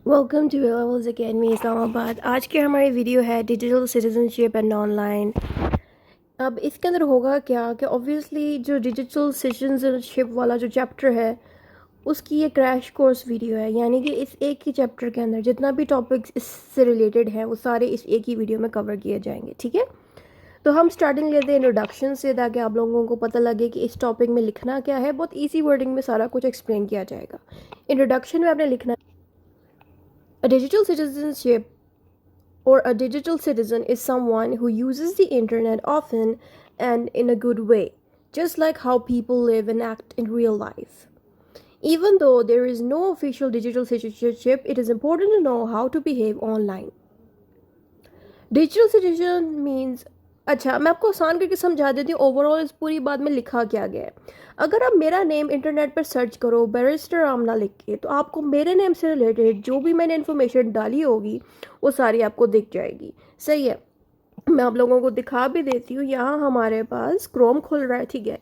Welcome two levels academy Islamabad. आज की हमारी वीडियो है डिजिटल सिटीजनशिप एंड ऑनलाइन। अब इसके अंदर होगा क्या कि ऑब्वियसली जो डिजिटल सिटीजनशिप वाला जो चैप्टर है उसकी ये क्रैश कोर्स वीडियो है, यानी कि इस एक ही चैप्टर के अंदर जितना भी टॉपिक्स इससे रिलेटेड हैं वो सारे इस एक ही वीडियो में कवर किए जाएंगे। ठीक है, तो हम स्टार्टिंग लेते हैं इंट्रोडक्शन से, ताकि आप लोगों को पता लगे कि इस टॉपिक में लिखना क्या है। बहुत ईजी वर्डिंग में सारा कुछ एक्सप्लेन किया जाएगा। इंट्रोडक्शन में आपने लिखना A digital citizenship or a digital citizen is someone who uses the internet often and in a good way, just like how people live and act in real life. Even though there is no official digital citizenship, it is important to know how to behave online. Digital citizen means, अच्छा मैं आपको आसान करके समझा देती हूँ overall इस पूरी बात में लिखा क्या गया है। अगर आप मेरा नेम इंटरनेट पर सर्च करो बैरिस्टर आमना लिख के, तो आपको मेरे नेम से रिलेटेड जो भी मैंने इन्फॉर्मेशन डाली होगी वो सारी आपको दिख जाएगी। सही है, मैं आप लोगों को दिखा भी देती हूँ। यहाँ हमारे पास क्रोम खुल रहा है। ठीक है,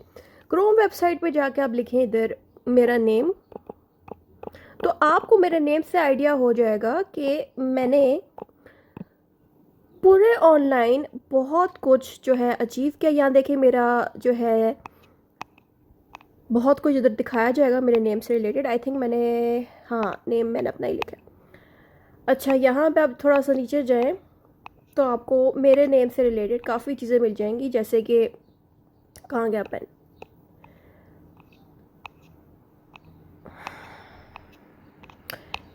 क्रोम वेबसाइट पे जाके आप लिखें इधर मेरा नेम, तो आपको मेरे नेम से आइडिया हो जाएगा कि मैंने पूरे ऑनलाइन बहुत कुछ जो है अचीव किया। यहाँ देखिए मेरा जो है बहुत कुछ इधर दिखाया जाएगा मेरे नेम से रिलेटेड। आई थिंक मैंने, हाँ नेम मैंने अपना ही लिखा है। अच्छा यहाँ पे आप थोड़ा सा नीचे जाएं तो आपको मेरे नेम से रिलेटेड काफ़ी चीज़ें मिल जाएंगी, जैसे कि कहाँ गया पेन,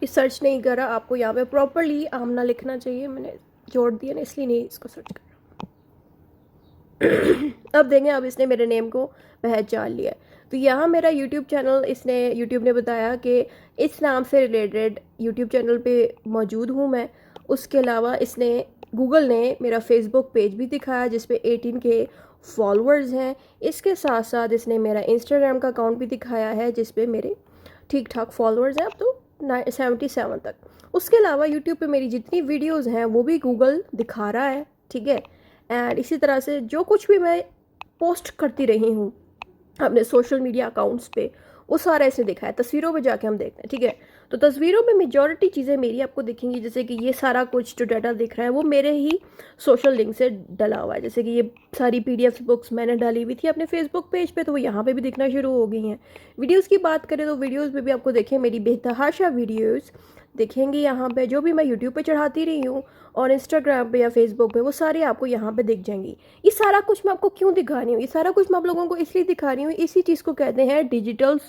ये सर्च नहीं करा, आपको यहाँ पे प्रॉपरली आमना लिखना चाहिए। मैंने जोड़ दिया ना इसलिए नहीं इसको सर्च कर अब देंगे, अब इसने मेरे नेम को पहचान लिया। तो यहाँ मेरा यूट्यूब चैनल, इसने यूट्यूब ने बताया कि इस नाम से रिलेटेड यूट्यूब चैनल पे मौजूद हूँ मैं। उसके अलावा इसने, गूगल ने मेरा फेसबुक पेज भी दिखाया जिस पे 18 के फॉलोअर्स हैं। इसके साथ साथ इसने मेरा इंस्टाग्राम का अकाउंट भी दिखाया है जिस पे मेरे ठीक ठाक फॉलोअर्स हैं, अब तो 77 तक। उसके अलावा यूट्यूब पे मेरी जितनी वीडियोस हैं वो भी गूगल दिखा रहा है। ठीक है, एंड इसी तरह से जो कुछ भी मैं पोस्ट करती रही हूँ अपने सोशल मीडिया अकाउंट्स पे वो सारा इसने दिखा है। तस्वीरों पे जाके हम देखते हैं। ठीक है, तो तस्वीरों में मेजॉरिटी चीज़ें मेरी आपको दिखेंगी, जैसे कि ये सारा कुछ जो डाटा दिख रहा है वो मेरे ही सोशल लिंक से डला हुआ है। जैसे कि ये सारी PDF बुक्स मैंने डाली हुई थी अपने फेसबुक पेज पे, तो वो यहाँ पे भी दिखना शुरू हो गई हैं। वीडियोज़ की बात करें तो वीडियोज़ में भी आपको देखें मेरी बेतहाशा वीडियोज़ दिखेंगी यहाँ पे, जो भी मैं यूट्यूब पे चढ़ाती रही हूँ और इंस्टाग्राम पे या फेसबुक पे, वो सारी आपको यहाँ पे दिख जाएंगी। ये सारा कुछ मैं आपको क्यों दिखा रही हूँ, ये सारा कुछ मैं आप लोगों को इसलिए दिखा रही हूँ, इसी चीज़ को कहते हैं डिजिटल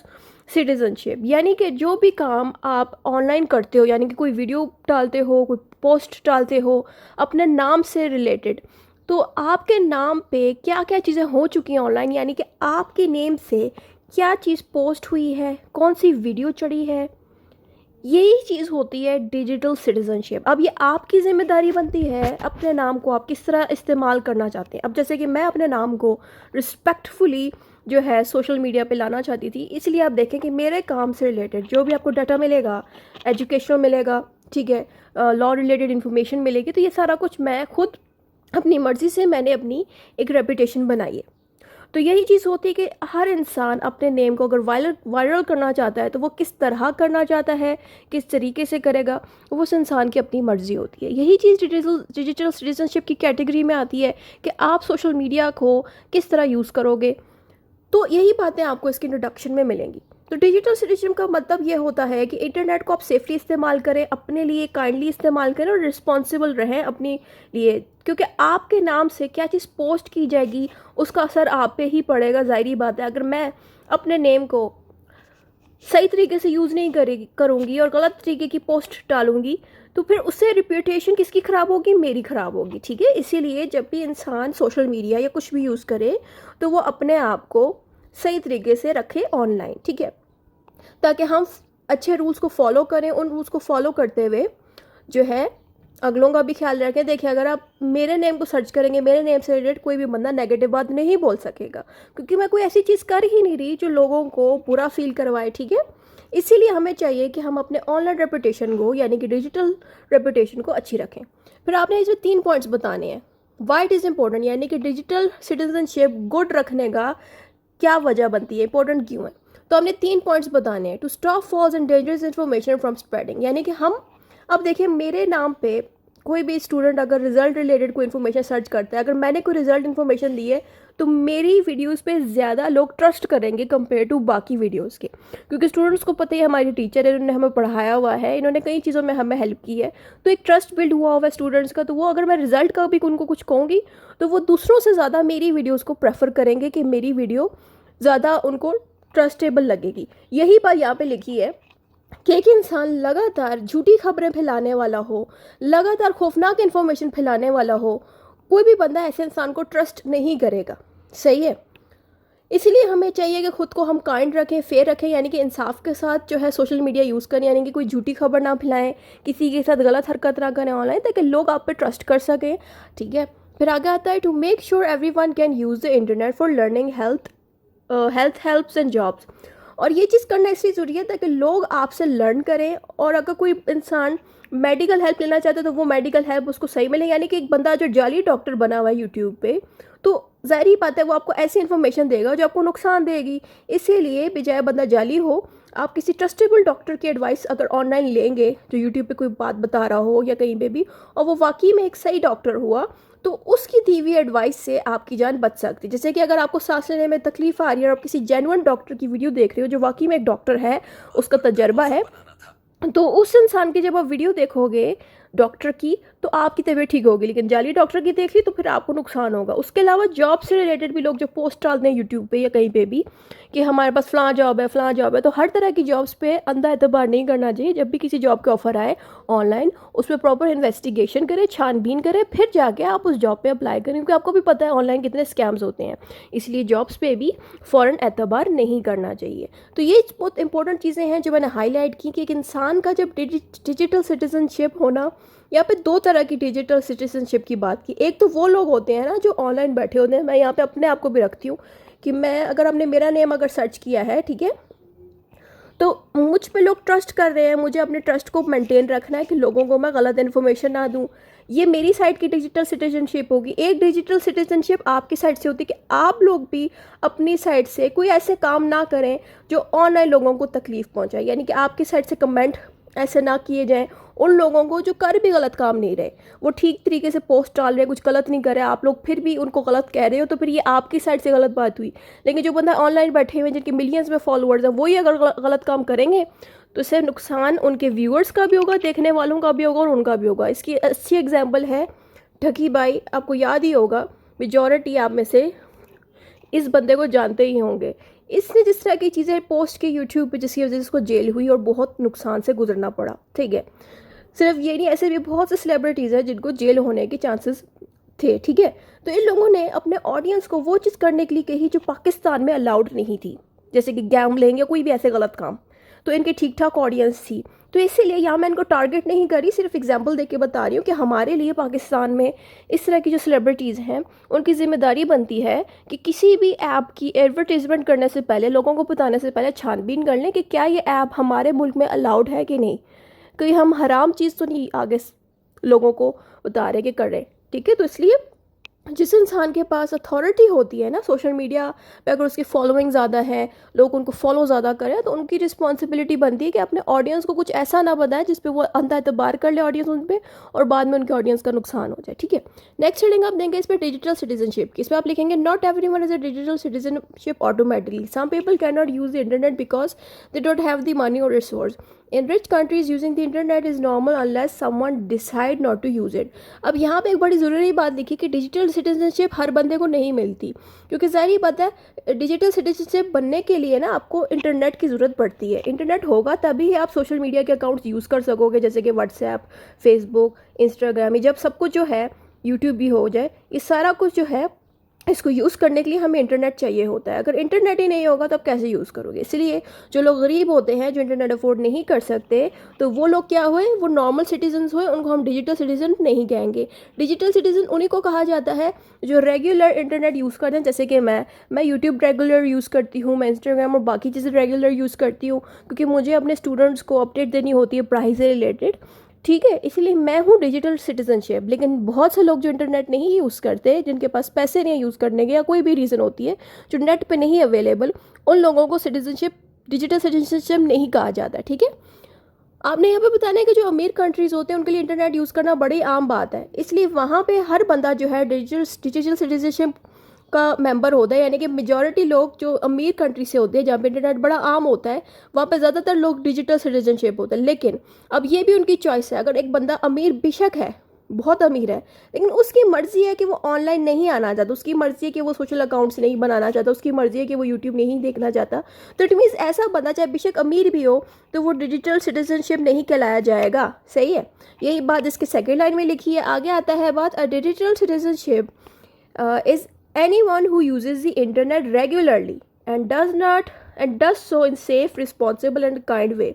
सिटीजनशिप। यानी कि जो भी काम आप ऑनलाइन करते हो, यानी कि कोई वीडियो डालते हो, कोई पोस्ट डालते हो अपने नाम से रिलेटेड, तो आपके नाम पे क्या क्या चीज़ें हो चुकी हैं ऑनलाइन, यानी कि आपके नेम से क्या चीज़ पोस्ट हुई है, कौन सी वीडियो चढ़ी है, यही चीज़ होती है डिजिटल सिटीजनशिप। अब ये आपकी जिम्मेदारी बनती है अपने नाम को आप किस तरह इस्तेमाल करना चाहते हैं। अब जैसे कि मैं अपने नाम को रिस्पेक्टफुली जो है सोशल मीडिया पे लाना चाहती थी, इसलिए आप देखें कि मेरे काम से रिलेटेड जो भी आपको डाटा मिलेगा, एजुकेशनल मिलेगा, ठीक है, लॉ रिलेटेड इन्फॉर्मेशन मिलेगी, तो ये सारा कुछ मैं खुद अपनी मर्ज़ी से मैंने अपनी एक रेपुटेशन बनाई है। तो यही चीज़ होती है कि हर इंसान अपने नेम को अगर वायरल करना चाहता है तो वो किस तरह करना चाहता है, किस तरीके से करेगा, वो उस इंसान की अपनी मर्ज़ी होती है। यही चीज़ डिजिटल सिटीजनशिप की कैटेगरी में आती है कि आप सोशल मीडिया को किस तरह यूज़ करोगे। तो यही बातें आपको इसके इंट्रोडक्शन में मिलेंगी। तो डिजिटल सिटीजन का मतलब ये होता है कि इंटरनेट को आप सेफली इस्तेमाल करें, अपने लिए काइंडली इस्तेमाल करें और रिस्पॉन्सिबल रहें अपने लिए, क्योंकि आपके नाम से क्या चीज़ पोस्ट की जाएगी उसका असर आप पे ही पड़ेगा। ज़ाहिरी बात है, अगर मैं अपने नेम को सही तरीके से यूज़ नहीं करूँगी और गलत तरीके की पोस्ट डालूँगी तो फिर उससे रिप्यूटेशन किसकी ख़राब होगी, मेरी ख़राब होगी। ठीक है, इसीलिए जब भी इंसान सोशल मीडिया या कुछ भी यूज़ करे तो वो अपने आप को सही तरीके से रखे ऑनलाइन। ठीक है, ताकि हम अच्छे रूल्स को फॉलो करें, उन रूल्स को फॉलो करते हुए जो है अगलों का भी ख्याल रखें। देखिए, अगर आप मेरे नेम को सर्च करेंगे, मेरे नेम से रिलेटेड कोई भी बंदा नेगेटिव बात नहीं बोल सकेगा, क्योंकि मैं कोई ऐसी चीज़ कर ही नहीं रही जो लोगों को बुरा फील करवाए। ठीक है, इसीलिए हमें चाहिए कि हम अपने ऑनलाइन रेपुटेशन को, यानी कि डिजिटल रेपुटेशन को अच्छी रखें। फिर आपने इसमें 3 पॉइंट्स बताने हैं, वाई इट इज़ इम्पोर्टेंट, यानी कि डिजिटल सिटीजनशिप गुड रखने का क्या वजह बनती है, इंपॉर्टेंट क्यों है। तो हमने 3 पॉइंट्स बताने हैं। To stop false and dangerous information from spreading, यानी कि हम अब देखिए मेरे नाम पे कोई भी स्टूडेंट अगर रिज़ल्ट रिलेटेड कोई इन्फॉर्मेशन सर्च करता है, अगर मैंने कोई रिज़ल्ट इन्फॉर्मेशन दी है तो मेरी वीडियोस पे ज़्यादा लोग ट्रस्ट करेंगे कंपेयर टू बाकी वीडियोस के, क्योंकि स्टूडेंट्स को पता ही हमारी टीचर है, इन्होंने हमें पढ़ाया हुआ है, इन्होंने कई चीज़ों में हमें हेल्प की है, तो एक ट्रस्ट बिल्ड हुआ हुआ है स्टूडेंट्स का। तो वो अगर मैं रिज़ल्ट का भी उनको कुछ कहूँगी तो वो दूसरों से ज़्यादा मेरी वीडियोज़ को प्रेफर करेंगे कि मेरी वीडियो ज़्यादा उनको ट्रस्टेबल लगेगी। यही बात यहाँ पर लिखी है कि एक इंसान लगातार झूठी खबरें फैलाने वाला हो, लगातार खौफनाक इन्फॉर्मेशन फैलाने वाला हो, कोई भी बंदा ऐसे इंसान को ट्रस्ट नहीं करेगा। सही है, इसलिए हमें चाहिए कि खुद को हम काइंड रखें, फेयर रखें, यानी कि इंसाफ के साथ जो है सोशल मीडिया यूज़ करें, यानी कि कोई झूठी खबर ना फैलाएं, किसी के साथ गलत हरकत ना करें ऑनलाइन, ताकि लोग आप पे ट्रस्ट कर सकें। ठीक है, फिर आगे आता है to make sure everyone can use the internet for learning, health helps and jobs. और ये चीज़ करना इसलिए ज़रूरी है ताकि लोग आपसे लर्न करें, और अगर कोई इंसान मेडिकल हेल्प लेना चाहता है तो वो मेडिकल हेल्प उसको सही मिले। यानी कि एक बंदा जो जाली डॉक्टर बना हुआ है यूट्यूब पे, तो ज़ाहिर ही बात है वो आपको ऐसी इन्फॉर्मेशन देगा जो आपको नुकसान देगी। इसीलिए बजाय बंदा जाली हो, आप किसी ट्रस्टेबल डॉक्टर की एडवाइस अगर ऑनलाइन लेंगे, जो यूट्यूब पे कोई बात बता रहा हो या कहीं पे भी, और वो वाकई में एक सही डॉक्टर हुआ, तो उसकी दी हुई एडवाइस से आपकी जान बच सकती है। जैसे कि अगर आपको सांस लेने में तकलीफ आ रही है और आप किसी जेन्युइन डॉक्टर की वीडियो देख रहे हो जो वाकई में एक डॉक्टर है, उसका तजर्बा है, तो उस इंसान की जब आप वीडियो देखोगे डॉक्टर की तो आपकी तबीयत ठीक होगी। लेकिन जाली डॉक्टर की देख ली तो फिर आपको नुकसान होगा। उसके अलावा जॉब से रिलेटेड भी लोग जो पोस्ट डालते हैं यूट्यूब पे या कहीं पे भी कि हमारे पास फ़लाँ जॉब है, फ़लाँ जॉब है, तो हर तरह की जॉब्स पे अंधा एतबार नहीं करना चाहिए। जब भी किसी जॉब के ऑफ़र आए ऑनलाइन, उस पर प्रॉपर इन्वेस्टिगेशन करें, छानबीन करें, फिर जाके आप उस जॉब पे अप्लाई करें, क्योंकि आपको भी पता है ऑनलाइन कितने स्कैम्स होते हैं। इसलिए जॉब्स पे भी फ़ौरन एतबार नहीं करना चाहिए। तो ये बहुत इंपॉर्टेंट चीज़ें हैं जो मैंने हाईलाइट की कि एक इंसान का जब डिजिटल सिटीजनशिप होना, यहाँ पे दो तरह की डिजिटल सिटीजनशिप की बात की। एक तो वो लोग होते हैं ना जो ऑनलाइन बैठे होते हैं, मैं यहाँ पे अपने आप को भी रखती हूँ कि मैं अगर हमने मेरा नेम अगर सर्च किया है, ठीक है, तो मुझ पे लोग ट्रस्ट कर रहे हैं, मुझे अपने ट्रस्ट को मेंटेन रखना है कि लोगों को मैं गलत इन्फॉर्मेशन ना दूं। ये मेरी साइड की डिजिटल सिटीजनशिप होगी। एक डिजिटल सिटीजनशिप आपकी साइड से होती है कि आप लोग भी अपनी साइड से कोई ऐसे काम ना करें जो ऑनलाइन लोगों को तकलीफ़ पहुंचाए, यानी कि आपकी साइड से कमेंट ऐसे ना किए जाएं उन लोगों को जो कर भी गलत काम नहीं रहे, वो ठीक तरीके से पोस्ट डाल रहे हैं, कुछ गलत नहीं कर रहे, आप लोग फिर भी उनको गलत कह रहे हो, तो फिर ये आपकी साइड से गलत बात हुई। लेकिन जो बंदा ऑनलाइन बैठे हुए हैं जिनके मिलियंस में फॉलोअर्स हैं, वही अगर गलत काम करेंगे तो इससे नुकसान उनके व्यूअर्स का भी होगा, देखने वालों का भी होगा और उनका भी होगा। इसकी अच्छी एग्जाम्पल है ठगी भाई। आपको याद ही होगा, मेजॉरिटी आप में से इस बंदे को जानते ही होंगे। इसने जिस तरह की चीज़ें पोस्ट की यूट्यूब पे, जिसकी वजह से इसको जेल हुई और बहुत नुकसान से गुजरना पड़ा। ठीक है, सिर्फ ये नहीं, ऐसे भी बहुत से सेलिब्रिटीज़ हैं जिनको जेल होने के चांसेस थे। ठीक है, तो इन लोगों ने अपने ऑडियंस को वो चीज़ करने के लिए कही जो पाकिस्तान में अलाउड नहीं थी, जैसे कि गैम्बलिंग या कोई भी ऐसे गलत काम। तो इनकी ठीक ठाक ऑडियंस थी, तो इसीलिए यहाँ मैं इनको टारगेट नहीं करी, सिर्फ एग्जांपल देके बता रही हूँ कि हमारे लिए पाकिस्तान में इस तरह की जो सेलिब्रिटीज़ हैं उनकी जिम्मेदारी बनती है कि किसी भी ऐप की एडवर्टीजमेंट करने से पहले, लोगों को बताने से पहले छानबीन कर लें कि क्या ये ऐप हमारे मुल्क में अलाउड है कि नहीं, कोई हम हराम चीज़ तो नहीं आगे लोगों को बता रहे कि कर रहे। ठीक है, तो इसलिए जिस इंसान के पास अथॉरिटी होती है ना सोशल मीडिया पे, अगर उसकी फॉलोइंग ज़्यादा है, लोग उनको फॉलो ज़्यादा करें, तो उनकी रिस्पॉन्सिबिलिटी बनती है कि अपने ऑडियंस को कुछ ऐसा ना बताए जिस पे वो अंधा एतबार कर ले ऑडियंस उन पे, और बाद में उनके ऑडियंस का नुकसान हो जाए। ठीक है, नेक्स्ट हेडिंग आप देंगे इस पर डिजिटल सिटीजनशिप की। इस पर आप लिखेंगे not everyone is a digital citizenship automatically, some people can not use the internet because they don't have the money और resource. In rich countries using the internet is normal unless someone decide not to use it। अब यहाँ पे एक बड़ी ज़रूरी बात लिखी कि डिजिटल सिटीजनशिप हर बंदे को नहीं मिलती, क्योंकि ज़ाहिर बात है डिजिटल सिटीजनशिप बनने के लिए ना आपको इंटरनेट की ज़रूरत पड़ती है। इंटरनेट होगा तभी आप सोशल मीडिया के अकाउंट्स यूज़ कर सकोगे, जैसे कि व्हाट्सएप, फेसबुक, इंस्टाग्राम, जब सब कुछ जो है, यूट्यूब भी हो जाए, ये सारा कुछ जो है इसको यूज़ करने के लिए हमें इंटरनेट चाहिए होता है। अगर इंटरनेट ही नहीं होगा तो आप कैसे यूज़ करोगे। इसलिए जो लोग गरीब होते हैं, जो इंटरनेट अफोर्ड नहीं कर सकते, तो वो लोग क्या हुए, वो नॉर्मल सिटीजन्स हुए, उनको हम डिजिटल सिटीजन नहीं कहेंगे। डिजिटल सिटीजन उन्हीं को कहा जाता है जो रेगुलर इंटरनेट यूज़ करते हैं, जैसे कि मैं यूट्यूब रेगुलर यूज़ करती हूँ, मैं इंस्टाग्राम और बाकी चीज़ें रेगुलर यूज़ करती हूँ, क्योंकि मुझे अपने स्टूडेंट्स को अपडेट देनी होती है पढ़ाई से रिलेटेड। ठीक है, इसलिए मैं हूँ डिजिटल सिटीजनशिप। लेकिन बहुत से लोग जो इंटरनेट नहीं यूज़ करते, जिनके पास पैसे नहीं यूज़ करने के या कोई भी रीज़न होती है, जो नेट पे नहीं अवेलेबल, उन लोगों को सिटीजनशिप, डिजिटल सिटीजनशिप नहीं कहा जाता। ठीक है, आपने यहाँ पे बताना है कि जो अमीर कंट्रीज़ होते हैं उनके लिए इंटरनेट यूज़ करना बड़ी आम बात है, इसलिए वहाँ पे हर बंदा जो है डिजिटल सिटीजनशिप का मेंबर होता है, यानी कि मेजॉरिटी लोग जो अमीर कंट्री से होते हैं जहाँ पे इंटरनेट बड़ा आम होता है वहाँ पे ज़्यादातर लोग डिजिटल सिटीजनशिप होते हैं। लेकिन अब ये भी उनकी चॉइस है, अगर एक बंदा अमीर बेशक है, बहुत अमीर है, लेकिन उसकी मर्ज़ी है कि वो ऑनलाइन नहीं आना चाहता, उसकी मर्ज़ी है कि वो सोशल अकाउंट्स नहीं बनाना चाहता, उसकी मर्ज़ी है कि वो यूट्यूब नहीं देखना चाहता, तो इट मीन्स ऐसा बंदा चाहे बेशक अमीर भी हो तो वो डिजिटल सिटीजनशिप नहीं कहलाया जाएगा। सही है, यही बात इसके सेकेंड लाइन में लिखी है। आगे आता है बात, अ digital citizenship is anyone who uses the internet regularly and does so in safe, responsible and kind way।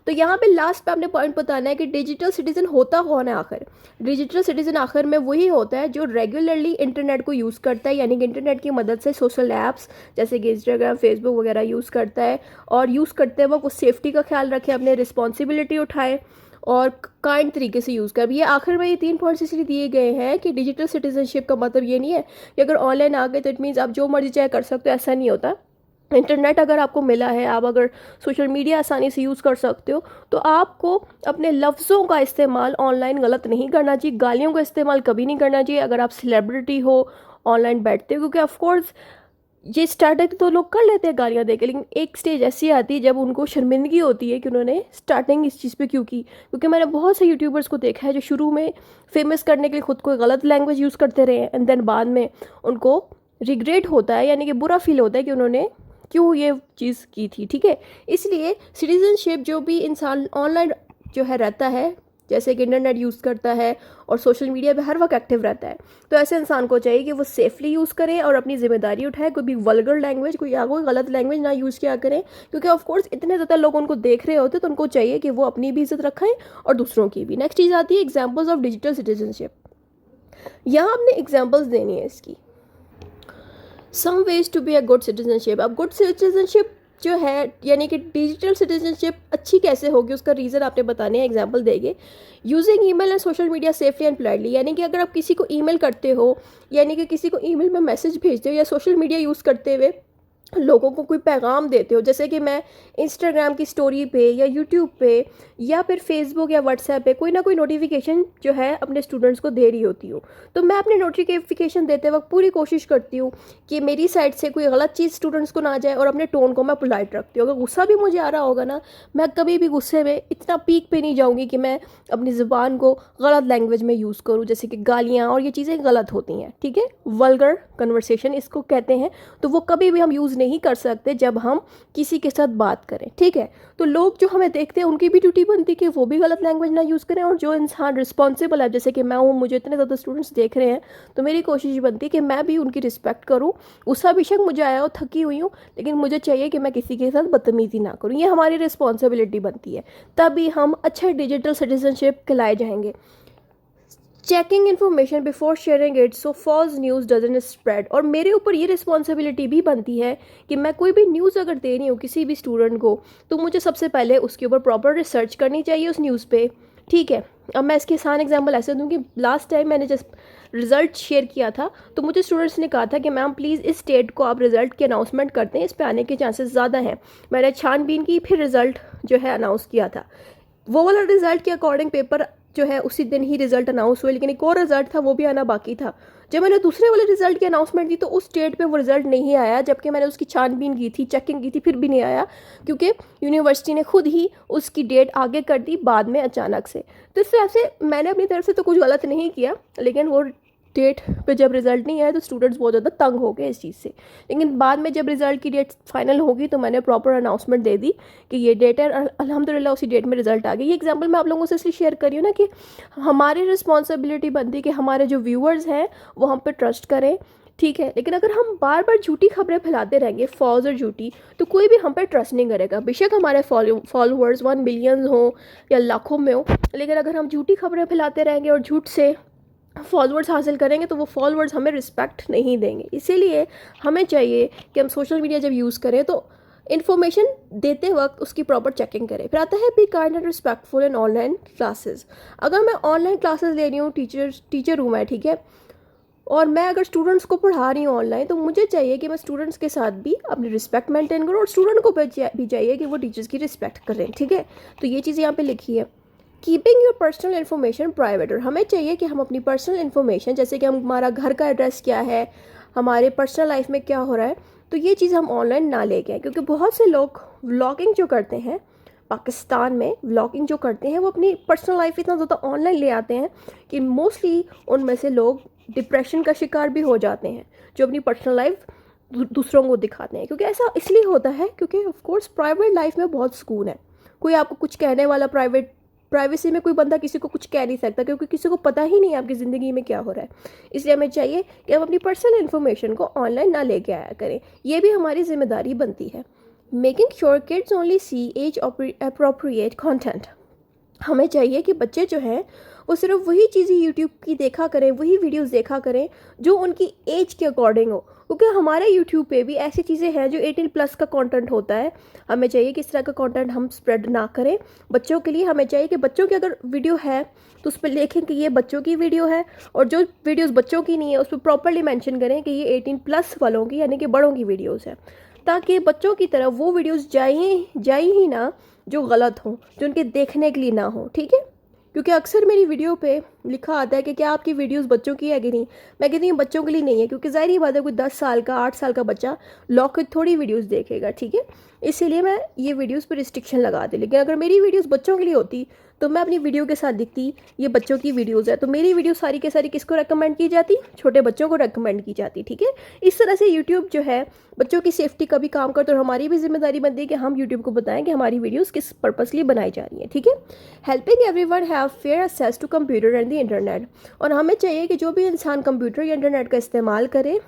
तो यहाँ पे लास्ट पे आपने पॉइंट बताना है कि डिजिटल सिटीजन होता कौन है आखिर। डिजिटल सिटीजन आखिर में वही होता है जो रेगुलरली इंटरनेट को यूज़ करता है, यानी कि इंटरनेट की मदद से सोशल ऐप्स जैसे कि इंस्टाग्राम, फेसबुक वगैरह यूज़ करता है, और यूज़ करते वक्त वो सेफ्टी का ख्याल रखे, अपने रिस्पॉन्सिबिलिटी उठाए और काइंड तरीके से यूज़ कर। ये आखिर में ये 3 पॉइंट्स इसलिए दिए गए हैं कि डिजिटल सिटीजनशिप का मतलब ये नहीं है कि अगर ऑनलाइन आ गए तो इट मीन्स आप जो मर्जी चाहे कर सकते हो, ऐसा नहीं होता। इंटरनेट अगर आपको मिला है, आप अगर सोशल मीडिया आसानी से यूज़ कर सकते हो, तो आपको अपने लफ्ज़ों का इस्तेमाल ऑनलाइन गलत नहीं करना चाहिए, गालियों का इस्तेमाल कभी नहीं करना चाहिए अगर आप सेलिब्रिटी हो ऑनलाइन बैठते हो, क्योंकि ऑफकोर्स ये स्टार्टिंग तो लोग कर लेते हैं गालियाँ देके, लेकिन एक स्टेज ऐसी आती है जब उनको शर्मिंदगी होती है कि उन्होंने स्टार्टिंग इस चीज़ पे क्यों की। क्योंकि मैंने बहुत से यूट्यूबर्स को देखा है जो शुरू में फेमस करने के लिए खुद को गलत लैंग्वेज यूज़ करते रहे एंड देन बाद में उनको रिग्रेट होता है, यानी कि बुरा फील होता है कि उन्होंने क्यों ये चीज़ की थी। ठीक है, इसलिए सिटीजनशिप जो भी इंसान ऑनलाइन जो है रहता है, जैसे कि इंटरनेट यूज़ करता है और सोशल मीडिया पे हर वक्त एक्टिव रहता है, तो ऐसे इंसान को चाहिए कि वो सेफली यूज़ करे और अपनी जिम्मेदारी उठाए, कोई भी वल्गर लैंग्वेज कोई या कोई गलत लैंग्वेज ना यूज़ किया करें, क्योंकि ऑफ कोर्स इतने ज़्यादा लोग उनको देख रहे होते तो उनको चाहिए कि वो अपनी भी इज्जत रखें और दूसरों की भी। नेक्स्ट चीज़ आती है एग्जाम्पल्स ऑफ डिजिटल सिटीजनशिप। यहाँ आपने एग्जाम्पल्स देनी है इसकी। Some ways to be a good citizenship. अब गुड सिटीजनशिप जो है, यानी कि डिजिटल सिटीजनशिप अच्छी कैसे होगी, उसका रीज़न आपने बताने हैं, एग्जांपल देंगे। Using email and social media safely and politely, यानी कि अगर आप किसी को ईमेल करते हो, यानी कि किसी को ईमेल में मैसेज भेजते हो या सोशल मीडिया यूज़ करते हुए लोगों को कोई पैगाम देते हो, जैसे कि मैं इंस्टाग्राम की स्टोरी पे या यूट्यूब पे या फिर फेसबुक या व्हाट्सएप पे कोई ना कोई नोटिफिकेशन जो है अपने स्टूडेंट्स को दे रही होती हूँ, तो मैं अपने नोटिफिकेशन देते वक्त पूरी कोशिश करती हूँ कि मेरी साइड से कोई गलत चीज़ स्टूडेंट्स को ना जाए, और अपने टोन को मैं पोलाइट रखती हूँ। अगर गुस्सा भी मुझे आ रहा होगा ना, मैं कभी भी गुस्से में इतना पीक पे नहीं जाऊँगी कि मैं अपनी ज़ुबान को गलत लैंग्वेज में यूज़ करूँ, जैसे कि गालियाँ, और ये चीज़ें गलत होती हैं। ठीक है, वल्गर कन्वर्सेशन इसको कहते हैं, तो वो कभी भी हम यूज़ नहीं कर सकते जब हम किसी के साथ बात करें। ठीक है, तो लोग जो हमें देखते हैं उनकी भी ड्यूटी बनती है कि वो भी गलत लैंग्वेज ना यूज़ करें, और जो इंसान रिस्पॉन्सिबल है, जैसे कि मैं हूँ, मुझे इतने ज़्यादा स्टूडेंट्स देख रहे हैं, तो मेरी कोशिश बनती है कि मैं भी उनकी रिस्पेक्ट करूँ। गुस्सा बेशक मुझे आया हो, थकी हुई हूँ, लेकिन मुझे चाहिए कि मैं किसी के साथ बदतमीज़ी ना करूँ, ये हमारी रिस्पॉन्सिबिलिटी बनती है, तभी हम अच्छे डिजिटल सिटीजनशिप कहलाए जाएंगे। Checking information before sharing it so false news doesn't spread, और मेरे ऊपर ये रिस्पॉन्सिबिलिटी भी बनती है कि मैं कोई भी न्यूज़ अगर दे रही हूँ किसी भी स्टूडेंट को, तो मुझे सबसे पहले उसके ऊपर प्रॉपर रिसर्च करनी चाहिए उस न्यूज़ पे। ठीक है, अब मैं इसके आसान एग्जांपल ऐसे दूँ कि लास्ट टाइम मैंने जब रिज़ल्ट शेयर किया था तो मुझे स्टूडेंट्स ने कहा था कि मैम प्लीज़ इस डेट को आप रिज़ल्ट की अनाउंसमेंट करते हैं, इस पर आने के चांसेस ज़्यादा हैं। मैंने छानबीन की, फिर रिज़ल्ट जो है अनाउंस किया था। वो वाला रिज़ल्ट के अकॉर्डिंग पेपर जो है उसी दिन ही रिजल्ट अनाउंस हुए, लेकिन एक और रिजल्ट था वो भी आना बाकी था। जब मैंने दूसरे वाले रिजल्ट की अनाउंसमेंट दी तो उस डेट पे वो रिजल्ट नहीं आया, जबकि मैंने उसकी छानबीन की थी, चेकिंग की थी, फिर भी नहीं आया, क्योंकि यूनिवर्सिटी ने खुद ही उसकी डेट आगे कर दी बाद में अचानक से। तो इस तरह से मैंने अपनी तरफ से तो कुछ गलत नहीं किया, लेकिन वो डेट पे जब रिज़ल्ट नहीं आया तो स्टूडेंट्स बहुत ज़्यादा तंग हो गए इस चीज़ से। लेकिन बाद में जब रिज़ल्ट की डेट फाइनल होगी तो मैंने प्रॉपर अनाउंसमेंट दे दी कि ये डेट है, अल्हम्दुलिल्लाह उसी डेट में रिज़ल्ट आ गई। ये एग्जांपल मैं आप लोगों से इसलिए शेयर करी हूँ ना कि हमारी रिस्पॉन्सिबिलिटी बनती है कि हमारे जो व्यूअर्स हैं वो हम पे ट्रस्ट करें। ठीक है, लेकिन अगर हम बार बार झूठी खबरें फैलाते रहेंगे, फॉल्स और झूठी, तो कोई भी हम पे ट्रस्ट नहीं करेगा, बेशक हमारे फॉलोअर्स 1 बिलियन हो या लाखों में हो। लेकिन अगर हम झूठी खबरें फैलाते रहेंगे और झूठ से फॉलोअर्स हासिल करेंगे तो वो फॉलोअर्स हमें रिस्पेक्ट नहीं देंगे। इसीलिए हमें चाहिए कि हम सोशल मीडिया जब यूज़ करें तो इन्फॉर्मेशन देते वक्त उसकी प्रॉपर चेकिंग करें। फिर आता है be kind and respectful in online classes. अगर मैं ऑनलाइन क्लासेस ले रही हूँ, टीचर हूँ मैं, ठीक है, और मैं अगर स्टूडेंट्स को पढ़ा रही हूँ ऑनलाइन, तो मुझे चाहिए कि मैं स्टूडेंट्स के साथ भी अपनी रिस्पेक्ट मेंटेन करूँ, और स्टूडेंट को भी चाहिए कि वो टीचर्स की रिस्पेक्ट करें, ठीक है। तो ये चीज़ यहाँ पे लिखी है। Keeping your personal information private, और हमें चाहिए कि हम अपनी पर्सनल इन्फॉर्मेशन, जैसे कि हमारा घर का एड्रेस क्या है, हमारे पर्सनल लाइफ में क्या हो रहा है, तो ये चीज़ हम ऑनलाइन ना लेके आए, क्योंकि बहुत से लोग व्लॉगिंग जो करते हैं पाकिस्तान में, व्लॉगिंग जो करते हैं वो अपनी पर्सनल लाइफ इतना ज़्यादा ऑनलाइन ले आते हैं कि मोस्टली उनमें से लोग डिप्रेशन का शिकार भी हो जाते हैं, जो अपनी पर्सनल लाइफ दूसरों को दिखाते हैं। क्योंकि ऐसा इसलिए होता है क्योंकि ऑफ कोर्स प्राइवेट लाइफ में बहुत सुकून है, कोई आपको कुछ कहने वाला, प्राइवेसी में कोई बंदा किसी को कुछ कह नहीं सकता, क्योंकि किसी को पता ही नहीं है आपकी ज़िंदगी में क्या हो रहा है। इसलिए हमें चाहिए कि हम अपनी पर्सनल इन्फॉर्मेशन को ऑनलाइन ना लेके आया करें, ये भी हमारी जिम्मेदारी बनती है। मेकिंग श्योर किड्स ओनली सी एज अप्रोप्रिएट कंटेंट, हमें चाहिए कि बच्चे जो हैं वो सिर्फ वही चीज़ें यूट्यूब की देखा करें, वही वीडियोस देखा करें जो उनकी एज के अकॉर्डिंग हो, क्योंकि हमारे यूट्यूब पे भी ऐसी चीज़ें हैं जो 18+ का कंटेंट होता है। हमें चाहिए कि इस तरह का कंटेंट हम स्प्रेड ना करें बच्चों के लिए। हमें चाहिए कि बच्चों की अगर वीडियो है तो उस पर लिखें कि ये बच्चों की वीडियो है, और जो वीडियोज़ बच्चों की नहीं है उस पर प्रॉपरली मैंशन करें कि ये 18+ वालों की, यानी कि बड़ों की वीडियोज़ है, ताकि बच्चों की तरफ वो वीडियोज़ जाए ही ना जो गलत हों, जो उनके देखने के लिए ना हो, ठीक है। क्योंकि अक्सर मेरी वीडियो पे लिखा आता है कि क्या आपकी वीडियोस बच्चों की है कि नहीं। मैं कहती हूँ बच्चों के लिए नहीं है, क्योंकि ज़ाहिर ही बात है कोई 10 साल का 8 साल का बच्चा लॉक के थोड़ी वीडियोस देखेगा, ठीक है। इसीलिए मैं ये वीडियोस पर रिस्ट्रिक्शन लगा दी। लेकिन अगर मेरी वीडियोस बच्चों के लिए होती तो मैं अपनी वीडियो के साथ दिखती ये बच्चों की वीडियोज़ है, तो मेरी वीडियो सारी के सारी किसको रेकमेंड की जाती, छोटे बच्चों को रेकमेंड की जाती, ठीक है। इस तरह से यूट्यूब जो है बच्चों की सेफ्टी का भी काम करता है, और हमारी भी जिम्मेदारी बनती है कि हम यूट्यूब को बताएं कि हमारी वीडियोस किस पर्पस के लिए बनाई जा रही हैं, ठीक है। Helping everyone have fair access to computer and the internet, और हमें चाहिए कि जो भी इंसान कंप्यूटर या इंटरनेट का इस्तेमाल करे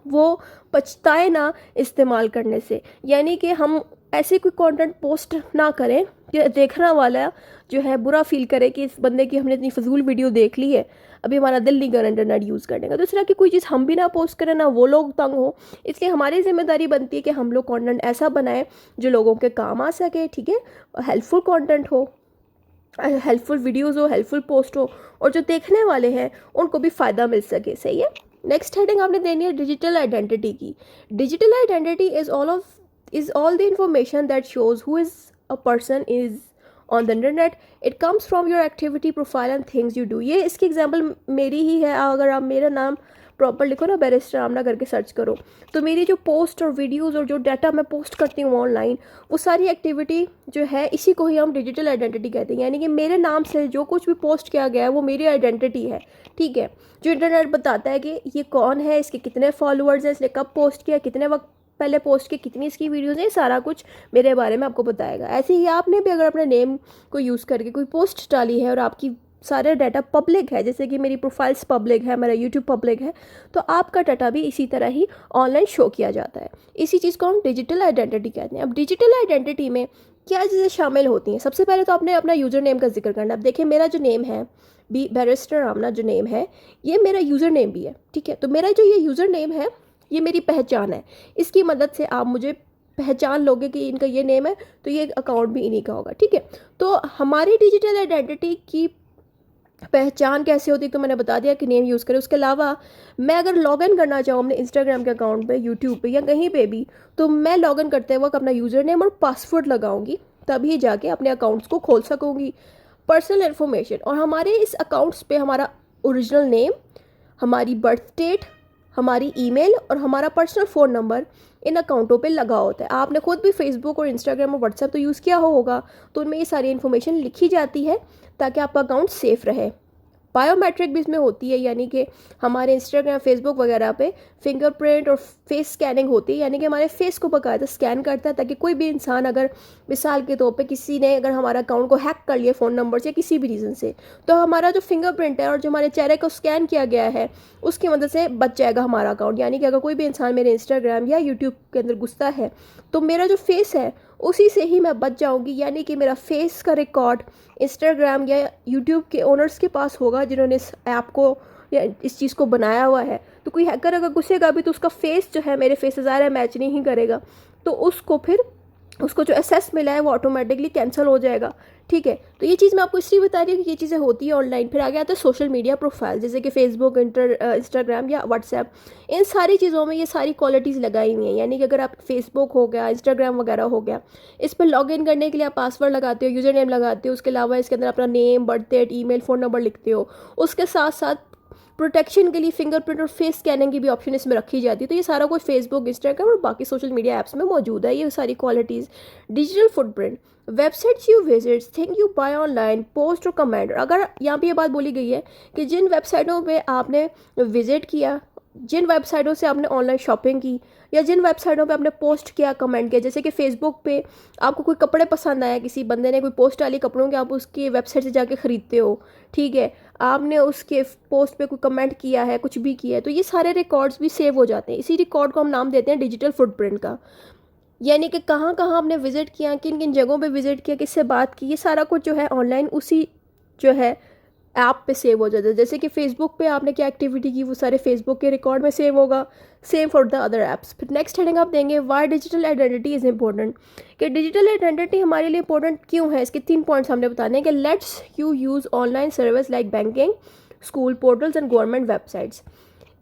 वो पछताए ना इस्तेमाल करने से। यानी कि हम ऐसे कोई कंटेंट पोस्ट ना करें कि देखने वाला जो है बुरा फील करे कि इस बंदे की हमने इतनी फजूल वीडियो देख ली है, अभी हमारा दिल नहीं कर इंटरनेट यूज़ करने का। तो इस तरह की कोई चीज़ हम भी ना पोस्ट करें, ना वो लोग तंग हो। इसलिए हमारी जिम्मेदारी बनती है कि हम लोग कंटेंट ऐसा बनाएं जो लोगों के काम आ सके, ठीक है, हेल्पफुल कंटेंट हो, हेल्पफुल वीडियोज़ हो, हेल्पफुल पोस्ट हो, और जो देखने वाले हैं उनको भी फ़ायदा मिल सके, सही है। नेक्स्ट हेडिंग आपने देनी है डिजिटल आइडेंटिटी की। Digital identity is all the information that shows who is a person is on the internet. It comes from your activity profile and things you do. ये इसकी एग्जाम्पल मेरी ही है। अगर आप मेरा नाम प्रॉपर लिखो ना, बैरिस्टर आमना करके सर्च करो, तो मेरी जो पोस्ट और वीडियोज़ और जो डाटा मैं पोस्ट करती हूँ ऑनलाइन, वो सारी एक्टिविटी जो है इसी को ही हम डिजिटल आइडेंटिटी कहते हैं। यानी कि मेरे नाम से जो कुछ भी पोस्ट किया गया है वो मेरी आइडेंटिटी है, ठीक है। जो इंटरनेट बताता है कि ये कौन है, इसके कितने फॉलोअर्स हैं, इसने कब पोस्ट किया, कितने वक्त पहले पोस्ट की, कितनी इसकी वीडियोज़ हैं, सारा कुछ मेरे बारे में आपको बताएगा। ऐसे ही आपने भी अगर अपने नेम को यूज़ करके कोई पोस्ट डाली है और आपकी सारे डाटा पब्लिक है, जैसे कि मेरी प्रोफाइल्स पब्लिक है, मेरा यूट्यूब पब्लिक है, तो आपका डाटा भी इसी तरह ही ऑनलाइन शो किया जाता है। इसी चीज़ को हम डिजिटल आइडेंटिटी कहते हैं। अब डिजिटल आइडेंटिटी में क्या चीज़ें शामिल होती हैं? सबसे पहले तो आपने अपना यूज़र नेम का जिक्र करना। अब देखिए मेरा जो नेम है बैरिस्टर आमना जो नेम है, ये मेरा यूज़र नेम भी है, ठीक है। तो मेरा जो ये यूज़र नेम है ये मेरी पहचान है। इसकी मदद से आप मुझे पहचान लोगे कि इनका ये नेम है, तो ये अकाउंट भी इन्हीं का होगा, ठीक है। तो हमारी डिजिटल आइडेंटिटी की पहचान कैसे होती है, तो मैंने बता दिया कि नेम यूज़ करें। उसके अलावा मैं अगर लॉगिन करना चाहूँ अपने इंस्टाग्राम के अकाउंट पे, यूट्यूब पे या कहीं पे भी, तो मैं लॉगिन करते वक्त अपना यूज़र नेम और पासवर्ड लगाऊंगी, तभी जाके अपने अकाउंट्स को खोल सकूँगी। पर्सनल इन्फॉर्मेशन, और हमारे इस अकाउंट्स पे हमारा ओरिजिनल नेम, हमारी बर्थ डेट, हमारी ईमेल और हमारा पर्सनल फ़ोन नंबर इन अकाउंटों पे लगा होता है। आपने खुद भी फेसबुक और इंस्टाग्राम और व्हाट्सएप तो यूज़ किया होगा, तो उनमें ये सारी इन्फॉर्मेशन लिखी जाती है ताकि आपका अकाउंट सेफ़ रहे। बायोमेट्रिक भी इसमें होती है, यानी कि हमारे इंस्टाग्राम, फेसबुक वगैरह पे फिंगरप्रिंट और फेस स्कैनिंग होती है, यानी कि हमारे फेस को बाकायदा स्कैन करता है, ताकि कोई भी इंसान, अगर मिसाल के तौर पे किसी ने अगर हमारा अकाउंट को हैक कर लिया फ़ोन नंबर से किसी भी रीज़न से, तो हमारा जो फिंगरप्रिंट है और जो हमारे चेहरे को स्कैन किया गया है उसकी मदद से बच जाएगा हमारा अकाउंट। यानी कि अगर कोई भी इंसान मेरे इंस्टाग्राम या यूट्यूब के अंदर घुसता है तो मेरा जो फेस है उसी से ही मैं बच जाऊंगी। यानी कि मेरा फेस का रिकॉर्ड इंस्टाग्राम या यूट्यूब के ओनर्स के पास होगा, जिन्होंने इस ऐप को या इस चीज़ को बनाया हुआ है। तो कोई हैकर अगर घुसेगा भी तो उसका फेस जो है मेरे फेस से ज़्यादा मैच नहीं करेगा, तो उसको फिर उसको जो एक्सेस मिला है वो ऑटोमेटिकली कैंसिल हो जाएगा। ठीक है, तो ये चीज़ मैं आपको इसलिए बता रही हूँ कि ये चीज़ें होती है ऑनलाइन। फिर आगे आता है सोशल मीडिया प्रोफाइल, जैसे कि फेसबुक, इंस्टाग्राम या व्हाट्सएप। इन सारी चीज़ों में ये सारी क्वालिटीज़ लगाई हुई हैं। यानी कि अगर आप फेसबुक हो गया, इंस्टाग्राम वगैरह हो गया, इस पर लॉग इन करने के लिए आप पासवर्ड लगाते हो, यूज़र नेम लगाते हो, उसके अलावा इसके अंदर अपना name, birth date, email, phone number लिखते हो। उसके साथ साथ प्रोटेक्शन के लिए फिंगरप्रिंट और फेस स्कैनिंग की भी ऑप्शन इसमें रखी जाती है। तो ये सारा कुछ फेसबुक, इंस्टाग्राम और बाकी सोशल मीडिया ऐप्स में मौजूद है, ये सारी qualities. Digital footprint, websites you visit, thing you buy online, post और कमेंट। अगर यहाँ पे ये बात बोली गई है कि जिन वेबसाइटों पे आपने विजिट किया, जिन वेबसाइटों से आपने ऑनलाइन शॉपिंग की, या जिन वेबसाइटों पे आपने पोस्ट किया, कमेंट किया, जैसे कि फेसबुक पे आपको कोई कपड़े पसंद आया, किसी बंदे ने कोई पोस्ट डाली कपड़ों की, आप उसकी वेबसाइट से जाके ख़रीदते हो। ठीक है, आपने उसके पोस्ट पे कोई कमेंट किया है, कुछ भी किया है, तो ये सारे रिकॉर्ड्स भी सेव हो जाते हैं। इसी रिकॉर्ड को हम नाम देते हैं डिजिटल फुटप्रिंट का। यानी कि कहाँ कहाँ आपने विजिट किया, किन किन जगहों पे विजिट किया, किससे बात की, ये सारा कुछ जो है ऑनलाइन उसी जो है ऐप पे सेव हो जाता है। जैसे कि फेसबुक पे आपने क्या एक्टिविटी की, वो सारे फेसबुक के रिकॉर्ड में सेव होगा। Same for the other apps. फिर नेक्स्ट हेडिंग आप देंगे why digital identity is important, कि डिजिटल आइडेंटिटी हमारे लिए इंपॉर्टेंट क्यों है। इसके 3 पॉइंट्स हमने बताने हैं कि let's you use online service like banking, school portals and government websites.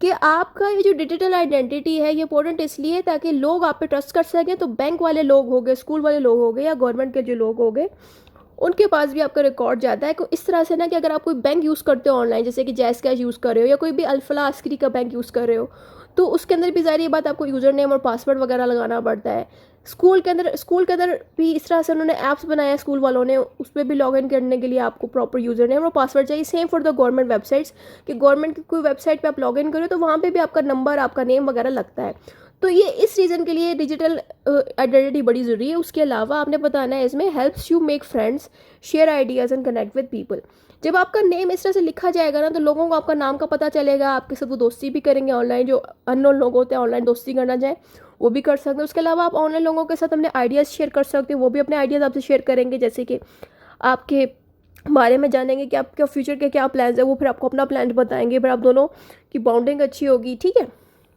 कि आपका ये जो डिजिटल आइडेंटिटी है ये इंपॉर्टेंट इसलिए है ताकि लोग आप पे ट्रस्ट कर सकें। तो बैंक वाले लोग हो गए, स्कूल वाले लोग हो गए, या गवर्नमेंट के जो लोग हो गए, उनके पास भी आपका रिकॉर्ड जाता है। इस तरह से ना कि अगर आप कोई बैंक यूज़ करते हो ऑनलाइन, जैसे कि जैज़ कैश यूज़ कर रहे हो या कोई भी अल्फला अस्करी का बैंक यूज़ कर रहे हो, तो उसके अंदर भी ज़ाहिर बात आपको यूज़र नेम और पासवर्ड वगैरह लगाना पड़ता है। स्कूल के अंदर भी इस तरह से उन्होंने ऐप्स बनाया है स्कूल वालों ने, उस पर भी लॉग इन करने के लिए आपको प्रॉपर यूज़र नेम और पासवर्ड चाहिए। Same for the government websites, कि गवर्नमेंट की कोई वेबसाइट पे आप लॉग इन करो तो वहाँ पे भी आपका नंबर, आपका नेम वगैरह लगता है। तो ये इस रीज़न के लिए डिजिटल आइडेंटिटी बड़ी ज़रूरी है। उसके अलावा आपने बताना है इसमें helps you make friends, share ideas and connect with people. जब आपका नेम इस तरह से लिखा जाएगा ना, तो लोगों को आपका नाम का पता चलेगा, आपके साथ वो दोस्ती भी करेंगे ऑनलाइन। जो अननोन लोग होते हैं ऑनलाइन दोस्ती करना चाहें वो भी कर सकते हैं। उसके अलावा आप ऑनलाइन लोगों के साथ अपने आइडियाज़ शेयर कर सकते हो, वो भी अपने आइडियाज़ आपसे शेयर करेंगे, जैसे कि आपके बारे में जानेंगे कि आपके फ्यूचर के क्या प्लान्स है, वो फिर आपको अपना प्लान बताएंगे, फिर आप दोनों की बॉन्डिंग अच्छी होगी। ठीक है,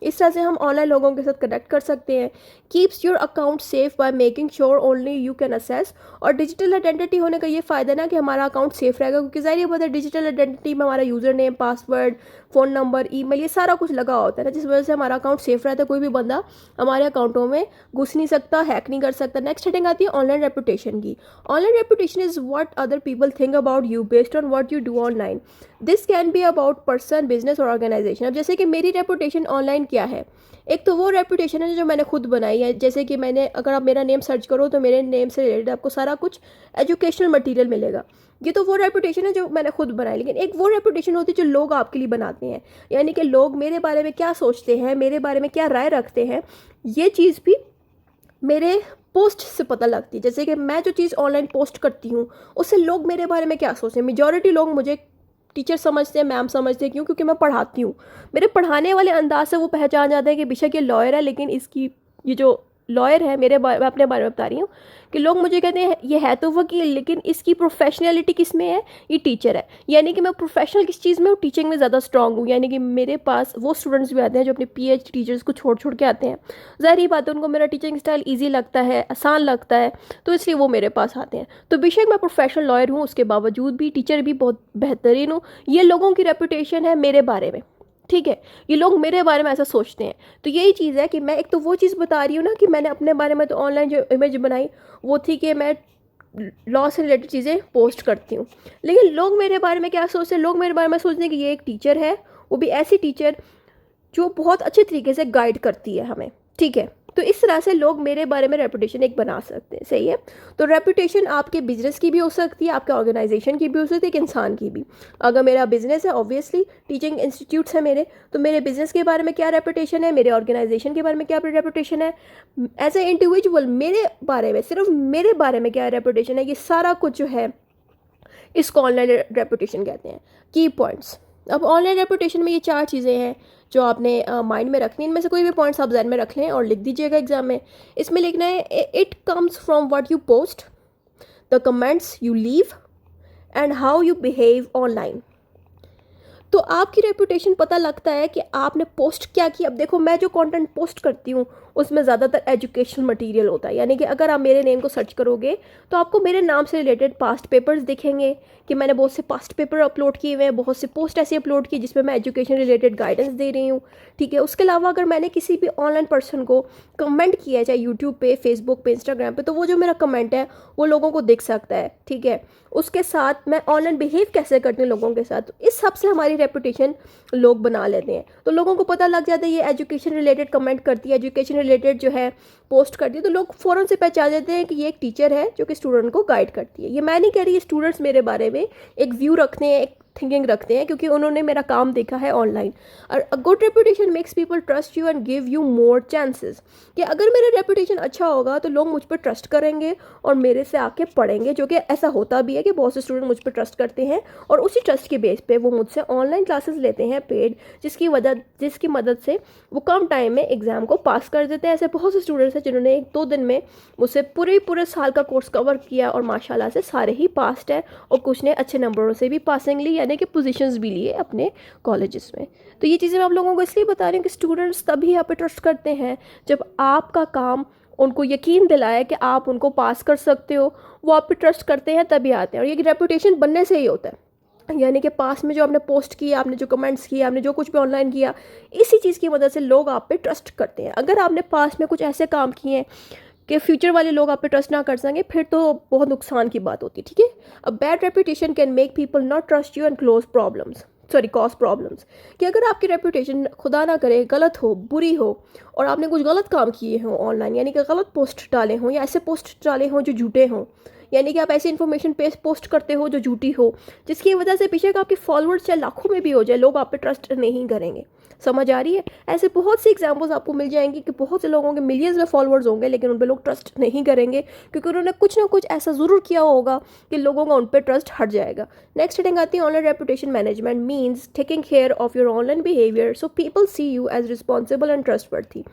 इस तरह से हम ऑनलाइन लोगों के साथ कनेक्ट कर सकते हैं। Keeps your account safe by making sure only you can assess. और डिजिटल आइडेंटिटी होने का ये फ़ायदा ना कि हमारा अकाउंट सेफ रहेगा, क्योंकि ज़ाहिर बात है डिजिटल आइडेंटिटी में हमारा user name, password, phone number, email, ये सारा कुछ लगा होता है ना, जिस वजह से हमारा अकाउंट सेफ रहता है। कोई भी बंदा हमारे अकाउंटों में घुस नहीं सकता, हैक नहीं कर सकता। नेक्स्ट हेडिंग आती है ऑनलाइन रेपुटेशन की। Online reputation is what other people think about you based on what you do online. This can be about person, business और ऑर्गेनाइजेशन। अब जैसे कि मेरी रेपुटेशन ऑनलाइन क्या है, एक तो वो रेपुटेशन है जो मैंने खुद बनाई है। जैसे कि मैंने, अगर आप मेरा नेम सर्च करो तो मेरे नेम से रिलेटेड आपको सारा कुछ एजुकेशनल मटेरियल मिलेगा। ये तो वो रेपुटेशन है जो मैंने खुद बनाई। लेकिन एक वो रेपुटेशन होती है जो लोग आपके लिए बनाते हैं, यानी कि लोग मेरे बारे में क्या सोचते हैं, मेरे बारे में क्या राय रखते हैं, ये चीज़ भी मेरे पोस्ट से पता लगती है। जैसे कि मैं जो चीज़ ऑनलाइन पोस्ट करती हूँ उससे लोग मेरे बारे में क्या सोचते हैं। मेजॉरिटी लोग मुझे टीचर समझते हैं, मैम समझते हैं। क्यों? क्योंकि मैं पढ़ाती हूँ। मेरे पढ़ाने वाले अंदाज से वो पहचान जाते हैं कि बेशक ये लॉयर है, लेकिन इसकी ये जो लॉयर है, मैं अपने बारे में बता रही हूँ कि लोग मुझे कहते हैं ये है तो वकील, लेकिन इसकी प्रोफेशनलिटी किस में है, ये टीचर है। यानी कि मैं प्रोफेशनल किस चीज़ में हूँ, टीचिंग में ज़्यादा स्ट्रांग हूँ। यानी कि मेरे पास वो स्टूडेंट्स भी आते हैं जो अपने PhD टीचर्स को छोड़ के आते हैं। ज़ाहिर बात है उनको मेरा टीचिंग स्टाइल ईजी लगता है, आसान लगता है, तो इसलिए वो मेरे पास आते हैं। तो बेशक मैं प्रोफेशनल लॉयर हूँ, उसके बावजूद भी टीचर भी बहुत बेहतरीन हूँ। ये लोगों की रेपुटेशन है मेरे बारे में। ठीक है, ये लोग मेरे बारे में ऐसा सोचते हैं। तो यही चीज़ है कि मैं एक तो वो चीज़ बता रही हूँ ना कि मैंने अपने बारे में तो ऑनलाइन जो इमेज बनाई वो थी कि मैं लॉ से रिलेटेड चीज़ें पोस्ट करती हूँ। लेकिन लोग मेरे बारे में क्या सोचते हैं, लोग मेरे बारे में सोचते हैं कि ये एक टीचर है, वो भी ऐसी टीचर जो बहुत अच्छे तरीके से गाइड करती है हमें। ठीक है, तो इस तरह से लोग मेरे बारे में रेपुटेशन एक बना सकते हैं। सही है, तो रेपुटेशन आपके बिजनेस की भी हो सकती है, आपके ऑर्गेनाइजेशन की भी हो सकती है, एक इंसान की भी। अगर मेरा बिजनेस है, ऑब्वियसली टीचिंग इंस्टीट्यूट्स हैं मेरे, तो मेरे बिजनेस के बारे में क्या रेपुटेशन है, मेरे ऑर्गेनाइजेशन के बारे में क्या रेपुटेशन है, एज ए इंडिविजुअल मेरे बारे में, सिर्फ मेरे बारे में क्या रेपुटेशन है, ये सारा कुछ जो है इसको ऑनलाइन रेपुटेशन कहते हैं। की पॉइंट्स, अब ऑनलाइन रेपुटेशन में ये 4 चीज़ें हैं जो आपने माइंड में रखनी है। इनमें से कोई भी पॉइंट्स आप ज़हन में रख लें और लिख दीजिएगा एग्जाम में। इसमें लिखना है it comes from what you post, the comments you leave and how you behave online. तो आपकी रेपुटेशन पता लगता है कि आपने पोस्ट क्या किया। अब देखो, मैं जो कंटेंट पोस्ट करती हूँ उसमें ज़्यादातर एजुकेशनल मटेरियल होता है। यानी कि अगर आप मेरे नेम को सर्च करोगे तो आपको मेरे नाम से रिलेटेड पास्ट पेपर्स दिखेंगे कि मैंने बहुत से पास्ट पेपर अपलोड किए हुए हैं, बहुत से पोस्ट ऐसी अपलोड की जिसमें मैं एजुकेशन रिलेटेड गाइडेंस दे रही हूँ। ठीक है, उसके अलावा अगर मैंने किसी भी ऑनलाइन पर्सन को कमेंट किया है, चाहे यूट्यूब पे, फेसबुक पे, इंस्टाग्राम पे, तो वो जो मेरा कमेंट है वो लोगों को दिख सकता है। ठीक है, उसके साथ मैं ऑनलाइन बिहेव कैसे करती हूँ लोगों के साथ, तो इस हिसाब से हमारी रेपुटेशन लोग बना लेते हैं। तो लोगों को पता लग जाता है ये एजुकेशन रिलेटेड कमेंट करती है, एजुकेशन रिलेटेड जो है पोस्ट करती है, तो लोग फ़ौरन से पहचान देते हैं कि ये एक टीचर है जो कि स्टूडेंट को गाइड करती है। ये मैं नहीं कह रही, स्टूडेंट्स मेरे बारे में एक व्यू रखते हैं, एक थिंकिंग रखते हैं, क्योंकि उन्होंने मेरा काम देखा है ऑनलाइन। और a good reputation makes people trust you and give you more chances, कि अगर मेरा रेपुटेशन अच्छा होगा तो लोग मुझ पर ट्रस्ट करेंगे और मेरे से आके पढ़ेंगे, जो कि ऐसा होता भी है कि बहुत से स्टूडेंट मुझ पर ट्रस्ट करते हैं और उसी ट्रस्ट के बेस पे वो मुझसे ऑनलाइन क्लासेस लेते हैं पेड, जिसकी मदद से वो कम टाइम में एग्ज़ाम को पास कर देते हैं। ऐसे बहुत से स्टूडेंट्स हैं जिन्होंने 1-2 दिन में मुझसे पूरे साल का कोर्स कवर किया और माशाल्लाह से सारे ही पास्ड है, और कुछ ने अच्छे नंबरों से भी पासिंग ली, यानी कि पोजीशंस भी लिए अपने कॉलेजेस में। तो ये चीज़ें मैं आप लोगों को इसलिए बता रही हूँ कि स्टूडेंट्स तभी यहाँ पे ट्रस्ट करते हैं जब आपका काम उनको यकीन दिलाए कि आप उनको पास कर सकते हो, वो आप पे ट्रस्ट करते हैं तभी आते हैं। और ये रेपुटेशन बनने से ही होता है, यानी कि पास में जो आपने पोस्ट किया, आपने जो कमेंट्स किए, आपने जो कुछ भी ऑनलाइन किया, इसी चीज़ की मदद से लोग आप पे ट्रस्ट करते हैं। अगर आपने पास में कुछ ऐसे काम किए हैं कि फ्यूचर वाले लोग आप पे ट्रस्ट ना कर सकें, फिर तो बहुत नुकसान की बात होती है। ठीक है, a bad reputation can make people not trust you and cause problems. कि अगर आपकी रेपुटेशन खुदा ना करे गलत हो, बुरी हो, और आपने कुछ गलत काम किए हों ऑनलाइन, यानी कि गलत पोस्ट डाले हों या ऐसे पोस्ट डाले हों जो झूठे हों, यानी कि आप ऐसी इन्फॉर्मेशन पोस्ट करते हो जो झूठी हो, जिसकी वजह से बेशक आपके फॉलोअर्स चाहे लाखों में भी हो जाए, लोग आप पे ट्रस्ट नहीं करेंगे। समझ आ रही है? ऐसे बहुत सी एग्जांपल्स आपको मिल जाएंगी कि बहुत से लोगों के मिलियंस में फॉलोअर्स होंगे, लेकिन उन पे लोग ट्रस्ट नहीं करेंगे, क्योंकि उन्होंने कुछ ना कुछ ऐसा ज़रूर किया होगा कि लोगों का उन पर ट्रस्ट हट जाएगा। नेक्स्ट हेडिंग आती है online reputation management means taking care of your online behaviour so people see you as responsible and trustworthy.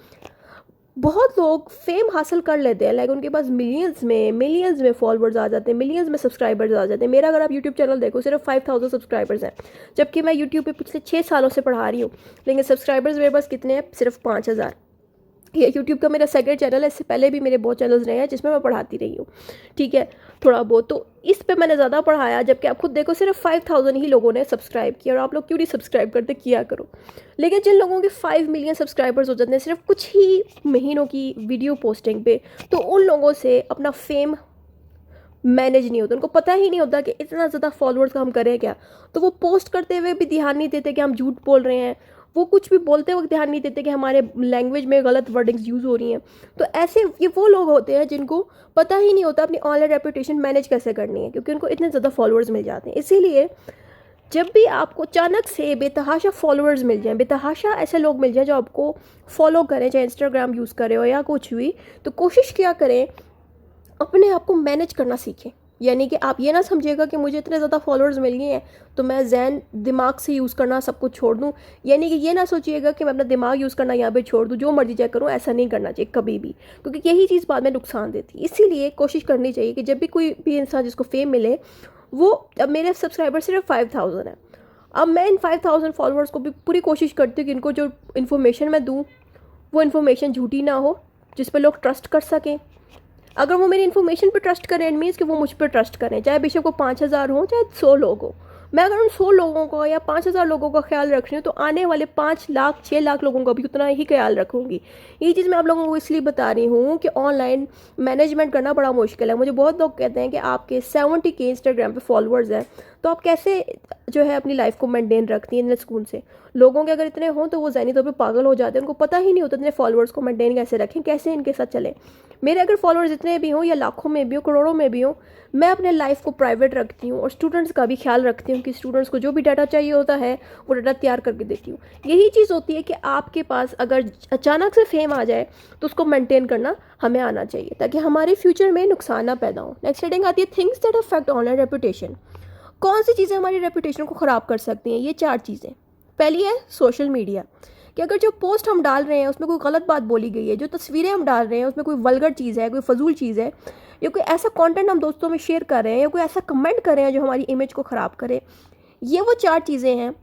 बहुत लोग फेम हासिल कर लेते हैं, लाइक उनके पास मिलियंस में फॉलोअर्स आ जाते हैं, मिलियंस में सब्सक्राइबर्स आ जाते हैं। मेरा अगर आप यूट्यूब चैनल देखो सिर्फ 5000 सब्सक्राइबर्स हैं, जबकि मैं यूट्यूब पे पिछले 6 सालों से पढ़ा रही हूँ, लेकिन सब्सक्राइबर्स मेरे पास कितने हैं? सिर्फ 5000। ये यूट्यूब का मेरा सेकंड चैनल है, इससे पहले भी मेरे बहुत चैनल्स रहे हैं जिसमें मैं पढ़ाती रही हूँ। ठीक है, थोड़ा बहुत तो इस पे मैंने ज़्यादा पढ़ाया, जबकि आप खुद देखो सिर्फ 5000 ही लोगों ने सब्सक्राइब किया, और आप लोग क्यों नहीं सब्सक्राइब करते? किया करो। लेकिन जिन लोगों के 5 मिलियन सब्सक्राइबर्स हो जाते हैं सिर्फ कुछ ही महीनों की वीडियो पोस्टिंग पे, तो उन लोगों से अपना फेम मैनेज नहीं होता, उनको पता ही नहीं होता कि इतना ज़्यादा फॉलोअर्स का हम करें क्या। तो वो पोस्ट करते हुए भी ध्यान नहीं देते कि हम झूठ बोल रहे हैं, वो कुछ भी बोलते वक्त ध्यान नहीं देते कि हमारे लैंग्वेज में गलत वर्डिंग्स यूज़ हो रही हैं। तो ऐसे ये वो लोग होते हैं जिनको पता ही नहीं होता अपनी ऑनलाइन रेपुटेशन मैनेज कैसे करनी है, क्योंकि उनको इतने ज़्यादा फॉलोअर्स मिल जाते हैं। इसीलिए जब भी आपको अचानक से बेतहाशा फॉलोअर्स मिल जाएं, बेतहाशा ऐसे लोग मिल जाएं जो आपको फॉलो करें, चाहे इंस्टाग्राम यूज़ करें हो या कुछ भी, तो कोशिश क्या करें अपने आप को मैनेज करना सीखें। यानी कि आप ये ना समझिएगा कि मुझे इतने ज़्यादा फॉलोअर्स मिल गए हैं तो मैं जहन दिमाग से यूज़ करना सब कुछ छोड़ दूँ, यानी कि ये ना सोचिएगा कि मैं अपना दिमाग यूज़ करना यहाँ पे छोड़ दूँ, जो मर्जी चाहे करूँ। ऐसा नहीं करना चाहिए कभी भी, क्योंकि यही चीज़ बाद में नुकसान देती है। इसीलिए कोशिश करनी चाहिए कि जब भी कोई भी इंसान जिसको फेम मिले, वो अब मेरे सब्सक्राइबर सिर्फ 5000 है, अब मैं इन 5000 फॉलोअर्स को भी पूरी कोशिश करती हूँ कि इनको जो इन्फॉर्मेशन मैं दूँ वो इन्फॉर्मेशन झूठी ना हो, जिस पर लोग ट्रस्ट कर सकें। अगर वो मेरी इन्फॉर्मेशन पे ट्रस्ट करें, इट मीन्स कि वो मुझ पर ट्रस्ट करें, चाहे बेशक वो 5000 हो चाहे 100 लोग हो। मैं अगर उन 100 लोगों का या 5000 लोगों का ख्याल रख रही हूँ, तो आने वाले 5 लाख 6 लाख लोगों का भी उतना ही ख्याल रखूँगी। ये चीज़ मैं आप लोगों को इसलिए बता रही हूँ कि ऑनलाइन मैनेजमेंट करना बड़ा मुश्किल है। मुझे बहुत लोग कहते हैं कि आपके 70 के इंस्टाग्राम पे फॉलोअर्स हैं, तो आप कैसे जो है अपनी लाइफ को मेंटेन रखती हैं इतने सुकून से? लोगों के अगर इतने हों तो वो ज़हनी तौर पे पागल हो जाते हैं, उनको पता ही नहीं होता इतने फॉलोअर्स को मेंटेन कैसे रखें, कैसे इनके साथ चलें। मेरे अगर फॉलोअर्स इतने भी हों या लाखों में भी हो, करोड़ों में भी हो, मैं अपने लाइफ को प्राइवेट रखती हूँ और स्टूडेंट्स का भी ख्याल रखती हूँ कि स्टूडेंट्स को जो भी डाटा चाहिए होता है वो डाटा तैयार करके देती हूँ। यही चीज़ होती है कि आपके पास अगर अचानक से फेम आ जाए तो उसको मेंटेन करना हमें आना चाहिए, ताकि हमारे फ्यूचर में नुकसान ना पैदा हो। नेक्स्ट हेडिंग आती है things that affect online reputation. कौन सी चीज़ें हमारी रेपुटेशन को ख़राब कर सकती हैं? ये 4 चीज़ें। पहली है सोशल मीडिया, कि अगर जो पोस्ट हम डाल रहे हैं उसमें कोई गलत बात बोली गई है, जो तस्वीरें हम डाल रहे हैं उसमें कोई वल्गर चीज़ है, कोई फजूल चीज़ है, या कोई ऐसा कंटेंट हम दोस्तों में शेयर कर रहे हैं, या कोई ऐसा कमेंट कर रहे हैं जो हमारी इमेज को ख़राब करे, ये वो 4 चीज़ें हैं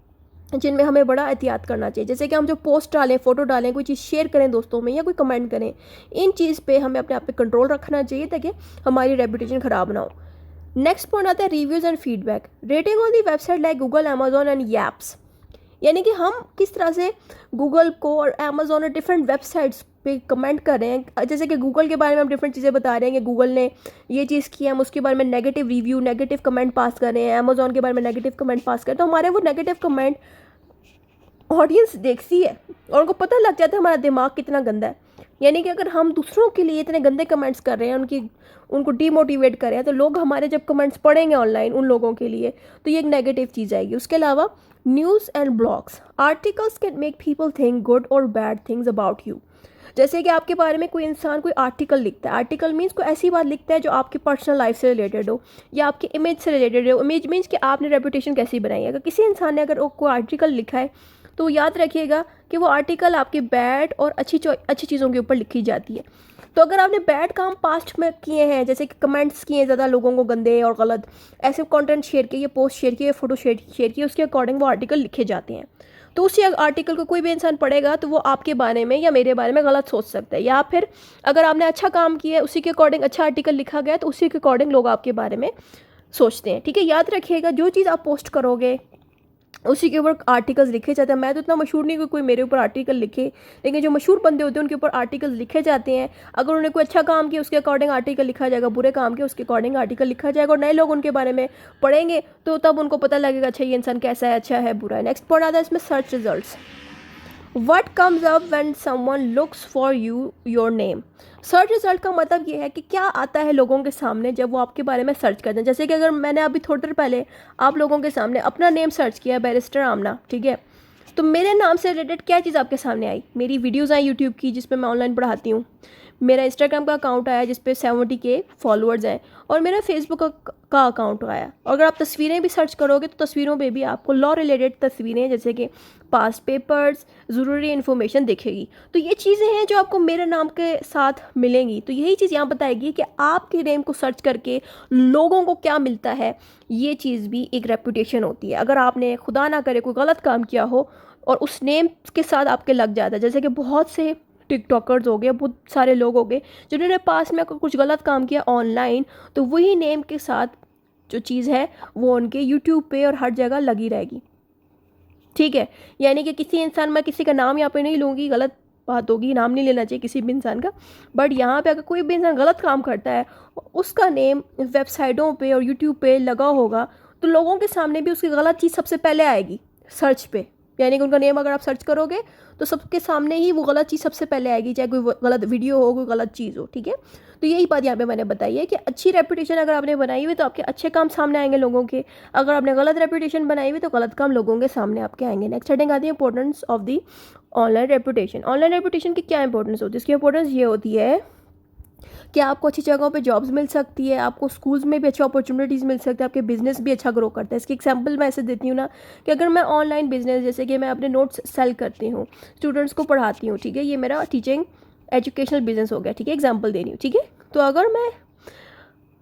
जिनमें हमें बड़ा एहतियात करना चाहिए। जैसे कि हम जो पोस्ट डालें, फ़ोटो डालें, कोई चीज़ शेयर करें दोस्तों में या कोई कमेंट करें, इन चीज़ पे हमें अपने आप पे कंट्रोल रखना चाहिए ताकि हमारी रेपुटेशन ख़राब ना हो। नेक्स्ट पॉइंट आता है reviews and feedback. Rating on the website like Google, Amazon and याप्स, यानी कि हम किस तरह से गूगल को और अमेजोन और डिफरेंट वेबसाइट्स पे कमेंट कर रहे हैं। जैसे कि गूगल के बारे में हम डिफरेंट चीज़ें बता रहे हैं कि गूगल ने ये चीज़ की, हम उसके बारे में negative review, negative comment pass कर रहे हैं। अमेजोन के बारे में नेगेटिव कमेंट पास कर, तो हमारे वो नेगेटिव कमेंट ऑडियंस देखती है और उनको पता लग जाता है हमारा दिमाग कितना गंदा है। यानी कि अगर हम दूसरों के लिए इतने गंदे कमेंट्स कर रहे हैं, उनको डीमोटिवेट कर रहे हैं, तो लोग हमारे जब कमेंट्स पढ़ेंगे ऑनलाइन उन लोगों के लिए, तो ये एक नेगेटिव चीज़ आएगी। उसके अलावा news and blogs, articles can make people think good और बैड थिंग्स अबाउट यू। जैसे कि आपके बारे में कोई इंसान कोई आर्टिकल लिखता है, आर्टिकल मीन्स कोई ऐसी बात लिखता है जो आपकी पर्सनल लाइफ से रिलेटेड हो या आपकी इमेज से रिलेटेड हो। इमेज मीन्स कि आपने रेपुटेशन कैसी बनाई है। अगर किसी इंसान ने अगर कोई आर्टिकल लिखा है तो याद रखिएगा कि वो आर्टिकल आपके बैड और अच्छी चीज़ों के ऊपर लिखी जाती है। तो अगर आपने बैड काम पास्ट में किए हैं, जैसे कि कमेंट्स किए ज़्यादा लोगों को गंदे और गलत, ऐसे कंटेंट शेयर किए, पोस्ट शेयर किए, फोटो शेयर किए, उसके अकॉर्डिंग वो आर्टिकल लिखे जाते हैं। तो उसी आर्टिकल को कोई भी इंसान पढ़ेगा तो वो आपके बारे में या मेरे बारे में गलत सोच सकता है। या फिर अगर आपने अच्छा काम किया है, उसी के अकॉर्डिंग अच्छा आर्टिकल लिखा गया, तो उसी के अकॉर्डिंग लोग आपके बारे में सोचते हैं। ठीक है, याद रखिएगा जो चीज़ आप पोस्ट करोगे उसी के ऊपर आर्टिकल्स लिखे जाते हैं। मैं तो इतना मशहूर नहीं कोई मेरे ऊपर आर्टिकल लिखे, लेकिन जो मशहूर बंदे होते हैं उनके ऊपर आर्टिकल्स लिखे जाते हैं। अगर उन्होंने कोई अच्छा काम किया उसके अकॉर्डिंग आर्टिकल लिखा जाएगा, बुरे काम किया उसके अकॉर्डिंग आर्टिकल लिखा जाएगा, और नए लोग उनके बारे में पढ़ेंगे तो तब उनको पता लगेगा अच्छा ये इंसान कैसा है, अच्छा है, बुरा है। नेक्स्ट पॉइंट आता है इसमें search results. What comes up when someone looks for your name? Search result का मतलब ये है कि क्या आता है लोगों के सामने जब वो आपके बारे में सर्च करते हैं। जैसे कि अगर मैंने अभी थोड़ी देर पहले आप लोगों के सामने अपना नेम सर्च किया, बैरिस्टर आमना, ठीक है, तो मेरे नाम से रिलेटेड क्या चीज़ आपके सामने आई? मेरी वीडियोज़ आई यूट्यूब की जिस पे मैं ऑनलाइन पढ़ाती हूँ, मेरा इंस्टाग्राम का अकाउंट आया जिस पे 70K फॉलोअर्स हैं, और मेरा फेसबुक का अकाउंट आया। और अगर आप तस्वीरें भी सर्च करोगे तो तस्वीरों पे भी आपको लॉ रिलेटेड तस्वीरें जैसे कि पास्ट पेपर्स, ज़रूरी इन्फॉर्मेशन दिखेगी। तो ये चीज़ें हैं जो आपको मेरे नाम के साथ मिलेंगी। तो यही चीज़ यहाँ बताएगी कि आपके नेम को सर्च करके लोगों को क्या मिलता है। ये चीज़ भी एक रेपुटेशन होती है। अगर आपने खुदा ना करे कोई गलत काम किया हो और उस नेम के साथ आपके लग जाता है, जैसे कि बहुत से टिकटॉकर्स हो गए, बहुत सारे लोग हो गए जिन्होंने पास में कुछ गलत काम किया ऑनलाइन, तो वही नेम के साथ जो चीज़ है वो उनके यूट्यूब पे और हर जगह लगी रहेगी। ठीक है, यानी कि किसी इंसान, मैं किसी का नाम यहाँ पे नहीं लूँगी, गलत बात होगी, नाम नहीं लेना चाहिए किसी भी इंसान का, बट यहाँ पे अगर कोई भी इंसान गलत काम करता है उसका नेम वेबसाइटों पे और यूट्यूब पे लगा होगा तो लोगों के सामने भी उसकी गलत चीज़ सबसे पहले आएगी सर्च पे। यानी कि उनका नेम अगर आप सर्च करोगे तो सबके सामने ही वो गलत चीज़ सबसे पहले आएगी, चाहे कोई गलत वीडियो हो, कोई गलत चीज़ हो। ठीक है, तो यही बात यहाँ पे मैंने बताई है कि अच्छी रेपुटेशन अगर आपने बनाई हुई तो आपके अच्छे काम सामने आएंगे लोगों के। अगर आपने गलत रेपुटेशन बनाई हुई तो गलत काम लोगों के सामने आपके आएंगे। नेक्स्ट हेडिंग आती है importance of the online reputation. Online reputation की क्या इंपॉर्टेंस होती है? इसकी इंपॉर्टेंस ये होती है कि आपको अच्छी जगहों पे जॉब्स मिल सकती है, आपको स्कूल्स में भी अच्छी अपॉर्चुनिटीज़ मिल सकती है, आपके बिजनेस भी अच्छा ग्रो करता है। इसकी एग्जांपल मैं ऐसे देती हूँ ना कि अगर मैं ऑनलाइन बिजनेस, जैसे कि मैं अपने नोट्स सेल करती हूँ, स्टूडेंट्स को पढ़ाती हूँ, ठीक है, ये मेरा टीचिंग एजुकेशनल बिजनेस हो गया। ठीक है, एग्जाम्पल दे रही हूँ। ठीक है, तो अगर मैं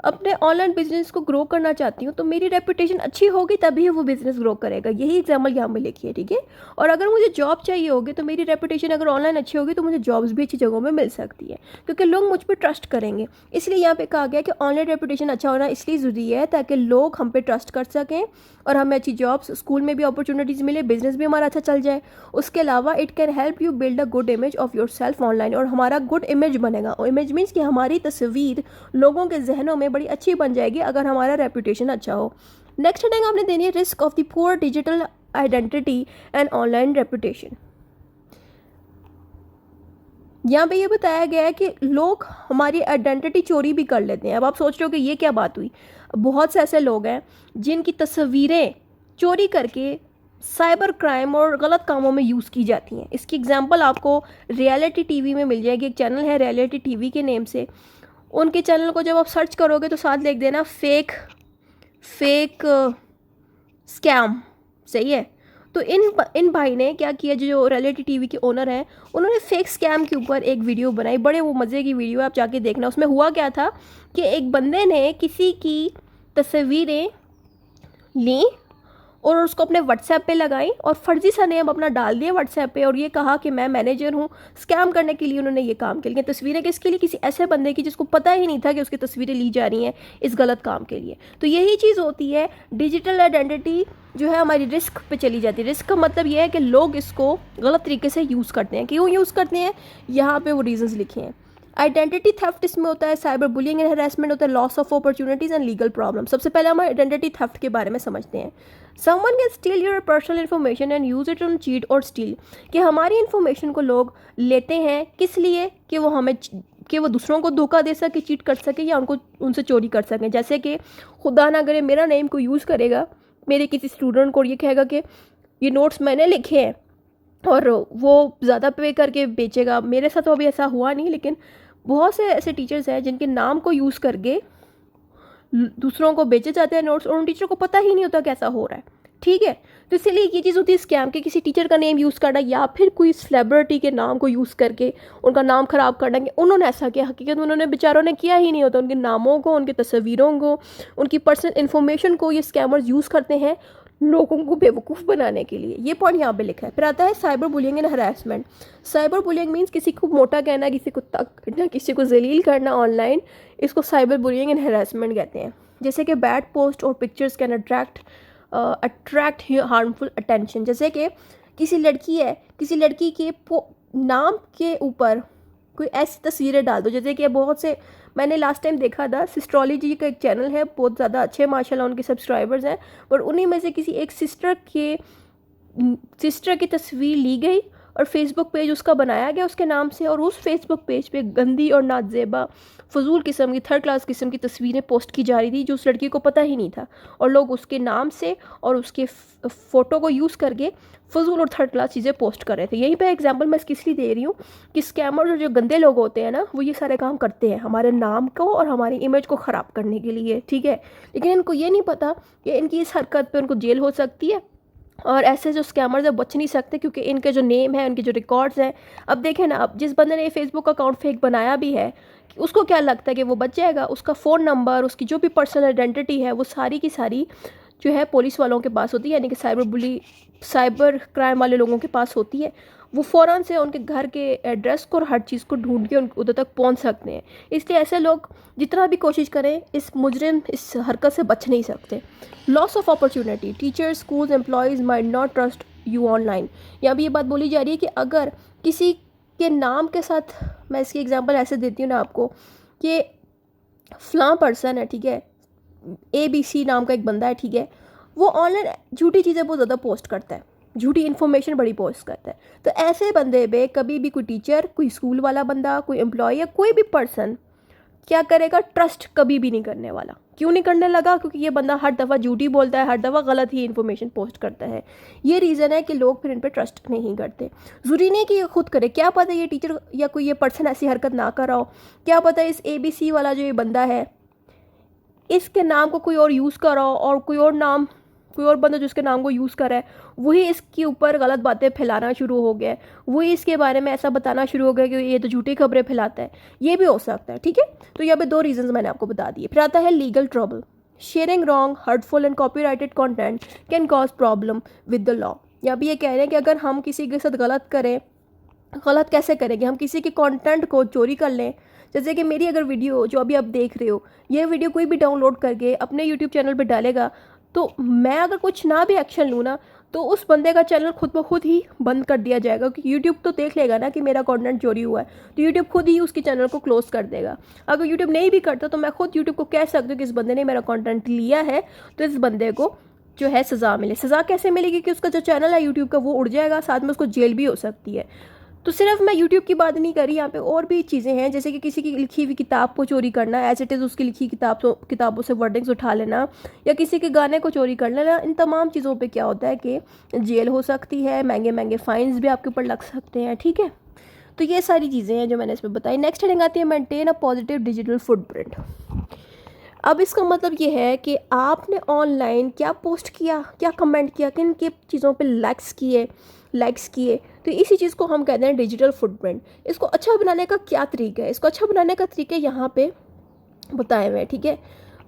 अपने ऑनलाइन बिजनेस को ग्रो करना चाहती हूँ तो मेरी रेपुटेशन अच्छी होगी तभी वो बिजनेस ग्रो करेगा। यही एग्जाम्पल यहाँ पे लिखी है। ठीक है, और अगर मुझे जॉब चाहिए होगी तो मेरी रेपुटेशन अगर ऑनलाइन अच्छी होगी तो मुझे जॉब्स भी अच्छी जगहों में मिल सकती है, क्योंकि लोग मुझ पर ट्रस्ट करेंगे। इसलिए यहाँ पे कहा गया कि ऑनलाइन रेपुटेशन अच्छा होना इसलिए ज़रूरी है ताकि लोग हम पे ट्रस्ट कर सकें और हमें अच्छी जॉब्स, स्कूल में भी अपॉर्चुनिटीज़ मिले, बिजनेस भी हमारा अच्छा चल जाए। उसके अलावा it can help you build a good image of your self online, और हमारा गुड इमेज बनेगा। और इमेज मीन्स कि हमारी तस्वीर लोगों के जहनों में बड़ी अच्छी बन जाएगी अगर हमारा रेपुटेशन अच्छा हो। नेक्स्ट हेडिंग आपने देनी है risk of the poor digital identity and online reputation. यहाँ पे ये बताया गया है कि लोग हमारी आइडेंटिटी चोरी भी कर लेते हैं। अब आप सोच रहे हो कि ये क्या बात हुई? बहुत से ऐसे लोग हैं जिनकी तस्वीरें चोरी करके साइबर क्राइम और गलत कामों में यूज़ की जाती हैं। इसकी एग्जांपल आपको रियलिटी टीवी में मिल जाएगी। एक चैनल है रियलिटी टीवी के नेम से, उनके चैनल को जब आप सर्च करोगे तो साथ लिख देना फेक स्कैम। सही है, तो इन भाई ने क्या किया, जो रियलिटी टीवी के ओनर हैं, उन्होंने फेक स्कैम के ऊपर एक वीडियो बनाई। बड़े वो मज़े की वीडियो है, आप जाके देखना। उसमें हुआ क्या था कि एक बंदे ने किसी की तस्वीरें ली और उसको अपने व्हाट्सएप पे लगाई और फर्जी सा नेम अपना डाल दिया व्हाट्सएप पे और ये कहा कि मैं मैनेजर हूँ। स्कैम करने के लिए उन्होंने ये काम किया। लेकिन तस्वीरें किसके लिए? किसी ऐसे बंदे की जिसको पता ही नहीं था कि उसकी तस्वीरें ली जा रही हैं इस गलत काम के लिए। तो यही चीज़ होती है, डिजिटल आइडेंटिटी जो है हमारी रिस्क पे चली जाती है। रिस्क का मतलब ये है कि लोग इसको गलत तरीके से यूज़ करते हैं। क्यों यूज़ करते हैं? यहाँ पे वो रीजंस लिखे हैं। आइडेंटिटी थेफ्ट इसमें होता है, साइबर बुलिंग एंड हैरेसमेंट होता है, loss of opportunities and legal problem. सबसे पहले हम आइडेंटिटी थेफ्ट के बारे में समझते हैं। Someone can steel your personal information and use it on cheat और स्टील, कि हमारी इन्फॉर्मेशन को लोग लेते हैं किस लिए? कि वो हमें कि वो दूसरों को धोखा दे सके, चीट कर सके या उनको उनसे चोरी कर सकें। जैसे कि खुदा ना करे मेरा नेम कोई यूज़ करेगा मेरे किसी स्टूडेंट को, ये कहेगा कि ये नोट्स मैंने लिखे हैं और वो ज़्यादा पे करके बेचेगा। मेरे साथ तो अभी ऐसा हुआ नहीं, लेकिन बहुत से ऐसे टीचर्स हैं जिनके नाम को यूज़ करके दूसरों को बेचे जाते हैं नोट्स और उन टीचर को पता ही नहीं होता कैसा हो रहा है। ठीक है, तो इसीलिए ये चीज़ होती है स्कैम के, किसी टीचर का नेम यूज़ करना या फिर कोई सेलिब्रिटी के नाम को यूज़ करके उनका नाम ख़राब करना कि उन्होंने ऐसा किया। हकीकत में उन्होंने बेचारों ने किया ही नहीं होता। उनके नामों को, उनकी तस्वीरों को, उनकी पर्सनल इन्फॉर्मेशन को ये स्कैमर्स यूज़ करते हैं लोगों को बेवकूफ़ बनाने के लिए। ये पॉइंट यहाँ पे लिखा है। फिर आता है cyber bullying and harassment. Cyber bullying means किसी को मोटा कहना, किसी को तक करना, किसी को जलील करना ऑनलाइन, इसको साइबर बुलिंग एंड हरासमेंट कहते हैं। जैसे कि बैड पोस्ट और pictures can attract harmful attention. जैसे कि किसी लड़की है, किसी लड़की के नाम के ऊपर कोई ऐसी तस्वीरें डाल दो। जैसे कि बहुत से मैंने लास्ट टाइम देखा था, सिस्ट्रोलॉजी का एक चैनल है, बहुत ज़्यादा अच्छे माशाल्लाह उनके सब्सक्राइबर्स हैं, पर उन्हीं में से किसी एक सिस्टर की तस्वीर ली गई और फेसबुक पेज उसका बनाया गया उसके नाम से, और उस फेसबुक पेज पे गंदी और नाजेबा फजूल किस्म की, थर्ड क्लास किस्म की तस्वीरें पोस्ट की जा रही थी जो उस लड़की को पता ही नहीं था। और लोग उसके नाम से और उसके फ़ोटो को यूज़ करके फजूल और थर्ड क्लास चीज़ें पोस्ट कर रहे थे। यहीं पे एग्जांपल मैं इसकी इसलिए दे रही हूँ कि स्कैमर और जो गंदे लोग होते हैं ना, वो ये सारे काम करते हैं हमारे नाम को और हमारी इमेज को ख़राब करने के लिए। ठीक है, लेकिन इनको ये नहीं पता कि इनकी इस हरकत पे उनको जेल हो सकती है और ऐसे जो स्कैमर्स है बच नहीं सकते, क्योंकि इनके जो नेम है, उनके जो रिकॉर्ड्स हैं। अब देखें ना, अब जिस बंदे ने फेसबुक अकाउंट फेक बनाया भी है, उसको क्या लगता है कि वो बच जाएगा? उसका फ़ोन नंबर, उसकी जो भी पर्सनल आइडेंटिटी है, वो सारी की सारी जो है पुलिस वालों के पास होती है, यानी कि साइबर क्राइम वाले लोगों के पास होती है। वो फ़ौरन से उनके घर के एड्रेस को और हर चीज़ को ढूंढ के उधर तक पहुंच सकते हैं। इसलिए ऐसे लोग जितना भी कोशिश करें, इस मुजरिम इस हरकत से बच नहीं सकते। Loss of opportunity, teachers, schools, employees might not trust you online. यहाँ भी ये बात बोली जा रही है कि अगर किसी के नाम के साथ, मैं इसकी एग्जांपल ऐसे देती हूँ ना आपको, कि फ़लाँ पर्सन है, ठीक है, ABC नाम का एक बंदा है, ठीक है, वो ऑनलाइन झूठी चीज़ें बहुत ज़्यादा पोस्ट करता है, झूठी इन्फॉर्मेशन बड़ी पोस्ट करता है। तो ऐसे बंदे पे कभी भी कोई टीचर, कोई स्कूल वाला बंदा, कोई एम्प्लॉय या कोई भी पर्सन क्या करेगा? ट्रस्ट कभी भी नहीं करने वाला। क्यों नहीं करने लगा? क्योंकि ये बंदा हर दफ़ा झूठी बोलता है, हर दफ़ा गलत ही इन्फॉर्मेशन पोस्ट करता है। ये रीज़न है कि लोग फिर इन पर ट्रस्ट नहीं करते। ज़रूरी नहीं कि ये खुद करे, क्या पता ये टीचर या कोई ये पर्सन ऐसी हरकत ना कर रहा हो, क्या पता इस ABC वाला जो ये बंदा है इसके नाम को कोई और यूज़ कर रहा हो और कोई और बंदा जिसके नाम को यूज़ कर रहा है वही इसके ऊपर गलत बातें फैलाना शुरू हो गया है, वही इसके बारे में ऐसा बताना शुरू हो गया कि ये तो झूठी खबरें फैलाता है। ये भी हो सकता है। ठीक है, तो यहाँ पे 2 रीजंस मैंने आपको बता दिए। फिर आता है legal trouble. Sharing wrong, hurtful and copyrighted content can cause problem with the law. यहाँ भी ये कह रहे हैं कि अगर हम किसी के साथ गलत करें, गलत कैसे करेंगे? हम किसी के कंटेंट को चोरी कर लें। जैसे कि मेरी अगर वीडियो जो अभी आप देख रहे हो, ये वीडियो कोई भी डाउनलोड करके अपने यूट्यूब चैनल पे डालेगा, तो मैं अगर कुछ ना भी एक्शन लूँ ना, तो उस बंदे का चैनल खुद ब खुद ही बंद कर दिया जाएगा, क्योंकि यूट्यूब तो देख लेगा ना कि मेरा कंटेंट चोरी हुआ है, तो यूट्यूब खुद ही उसके चैनल को क्लोज कर देगा। अगर यूट्यूब नहीं भी करता तो मैं खुद यूट्यूब को कह सकती हूँ कि इस बंदे ने मेरा कंटेंट लिया है, तो इस बंदे को जो है सज़ा मिले। सज़ा कैसे मिलेगी? कि उसका जो चैनल है यूट्यूब का वो उड़ जाएगा, साथ में उसको जेल भी हो सकती है। तो सिर्फ मैं यूट्यूब की बात नहीं कर रही, यहाँ पे और भी चीज़ें हैं, जैसे कि किसी की लिखी हुई किताब को चोरी करना, एज इट इज़ उसकी लिखी किताबों से वर्डिंग्स उठा लेना, या किसी के गाने को चोरी कर लेना। इन तमाम चीज़ों पे क्या होता है कि जेल हो सकती है, महंगे महंगे फाइन्स भी आपके ऊपर लग सकते हैं। ठीक है, तो ये सारी चीज़ें हैं जो मैंने इसमें बताई। नेक्स्ट हेडिंग आती है maintain a positive digital footprint. अब इसका मतलब ये है कि आपने ऑनलाइन क्या पोस्ट किया, क्या कमेंट किया, किन के चीज़ों पे लाइक्स किए, तो इसी चीज़ को हम कहते हैं डिजिटल फुटप्रिंट। इसको अच्छा बनाने का क्या तरीका है? इसको अच्छा बनाने का तरीका यहाँ पे बताए हुए हैं। ठीक है,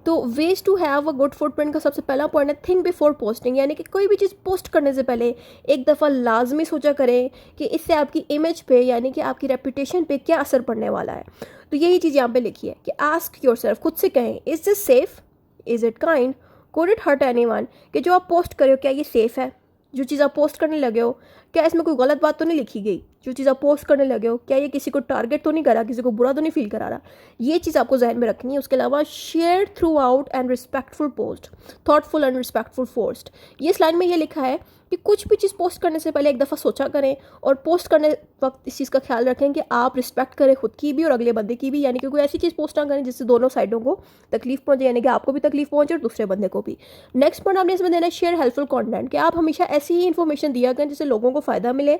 तो ways to have a good footprint का सबसे पहला पॉइंट है थिंक बिफोर पोस्टिंग, यानी कि कोई भी चीज़ पोस्ट करने से पहले एक दफ़ा लाजमी सोचा करें कि इससे आपकी इमेज पे यानी कि आपकी रेपुटेशन पे क्या असर पड़ने वाला है। तो यही चीज़ यहाँ पे लिखी है कि आस्क योरसेल्फ, खुद से कहें, is this safe, is it kind, could it hurt anyone, कि जो आप पोस्ट कर रहे हो क्या ये सेफ़ है, जो चीज़ आप पोस्ट करने लगे हो क्या इसमें कोई गलत बात तो नहीं लिखी गई, जो चीज़ आप पोस्ट करने लगे हो क्या ये किसी को टारगेट तो नहीं करा, किसी को बुरा तो नहीं फील करा रहा। ये चीज़ आपको जहन में रखनी है। उसके अलावा share through out and respectful post, thoughtful and respectful post. ये स्लाइड में ये लिखा है कि कुछ भी चीज़ पोस्ट करने से पहले एक दफ़ा सोचा करें और पोस्ट करने वक्त इस चीज़ का ख्याल रखें कि आप रिस्पेक्ट करें खुद की भी और अगले बंदे की भी, यानी कि कोई ऐसी चीज़ पोस्ट ना करें जिससे दोनों साइडों को तकलीफ पहुंचे, यानी कि आपको भी तकलीफ पहुंचे और दूसरे बंदे को भी। नेक्स्ट पॉइंट आपने इसमें देना है शेयर हेल्पफुल कंटेंट, कि आप हमेशा ऐसी ही इन्फॉर्मेशन दिया करें जिससे लोगों को फ़ायदा मिले।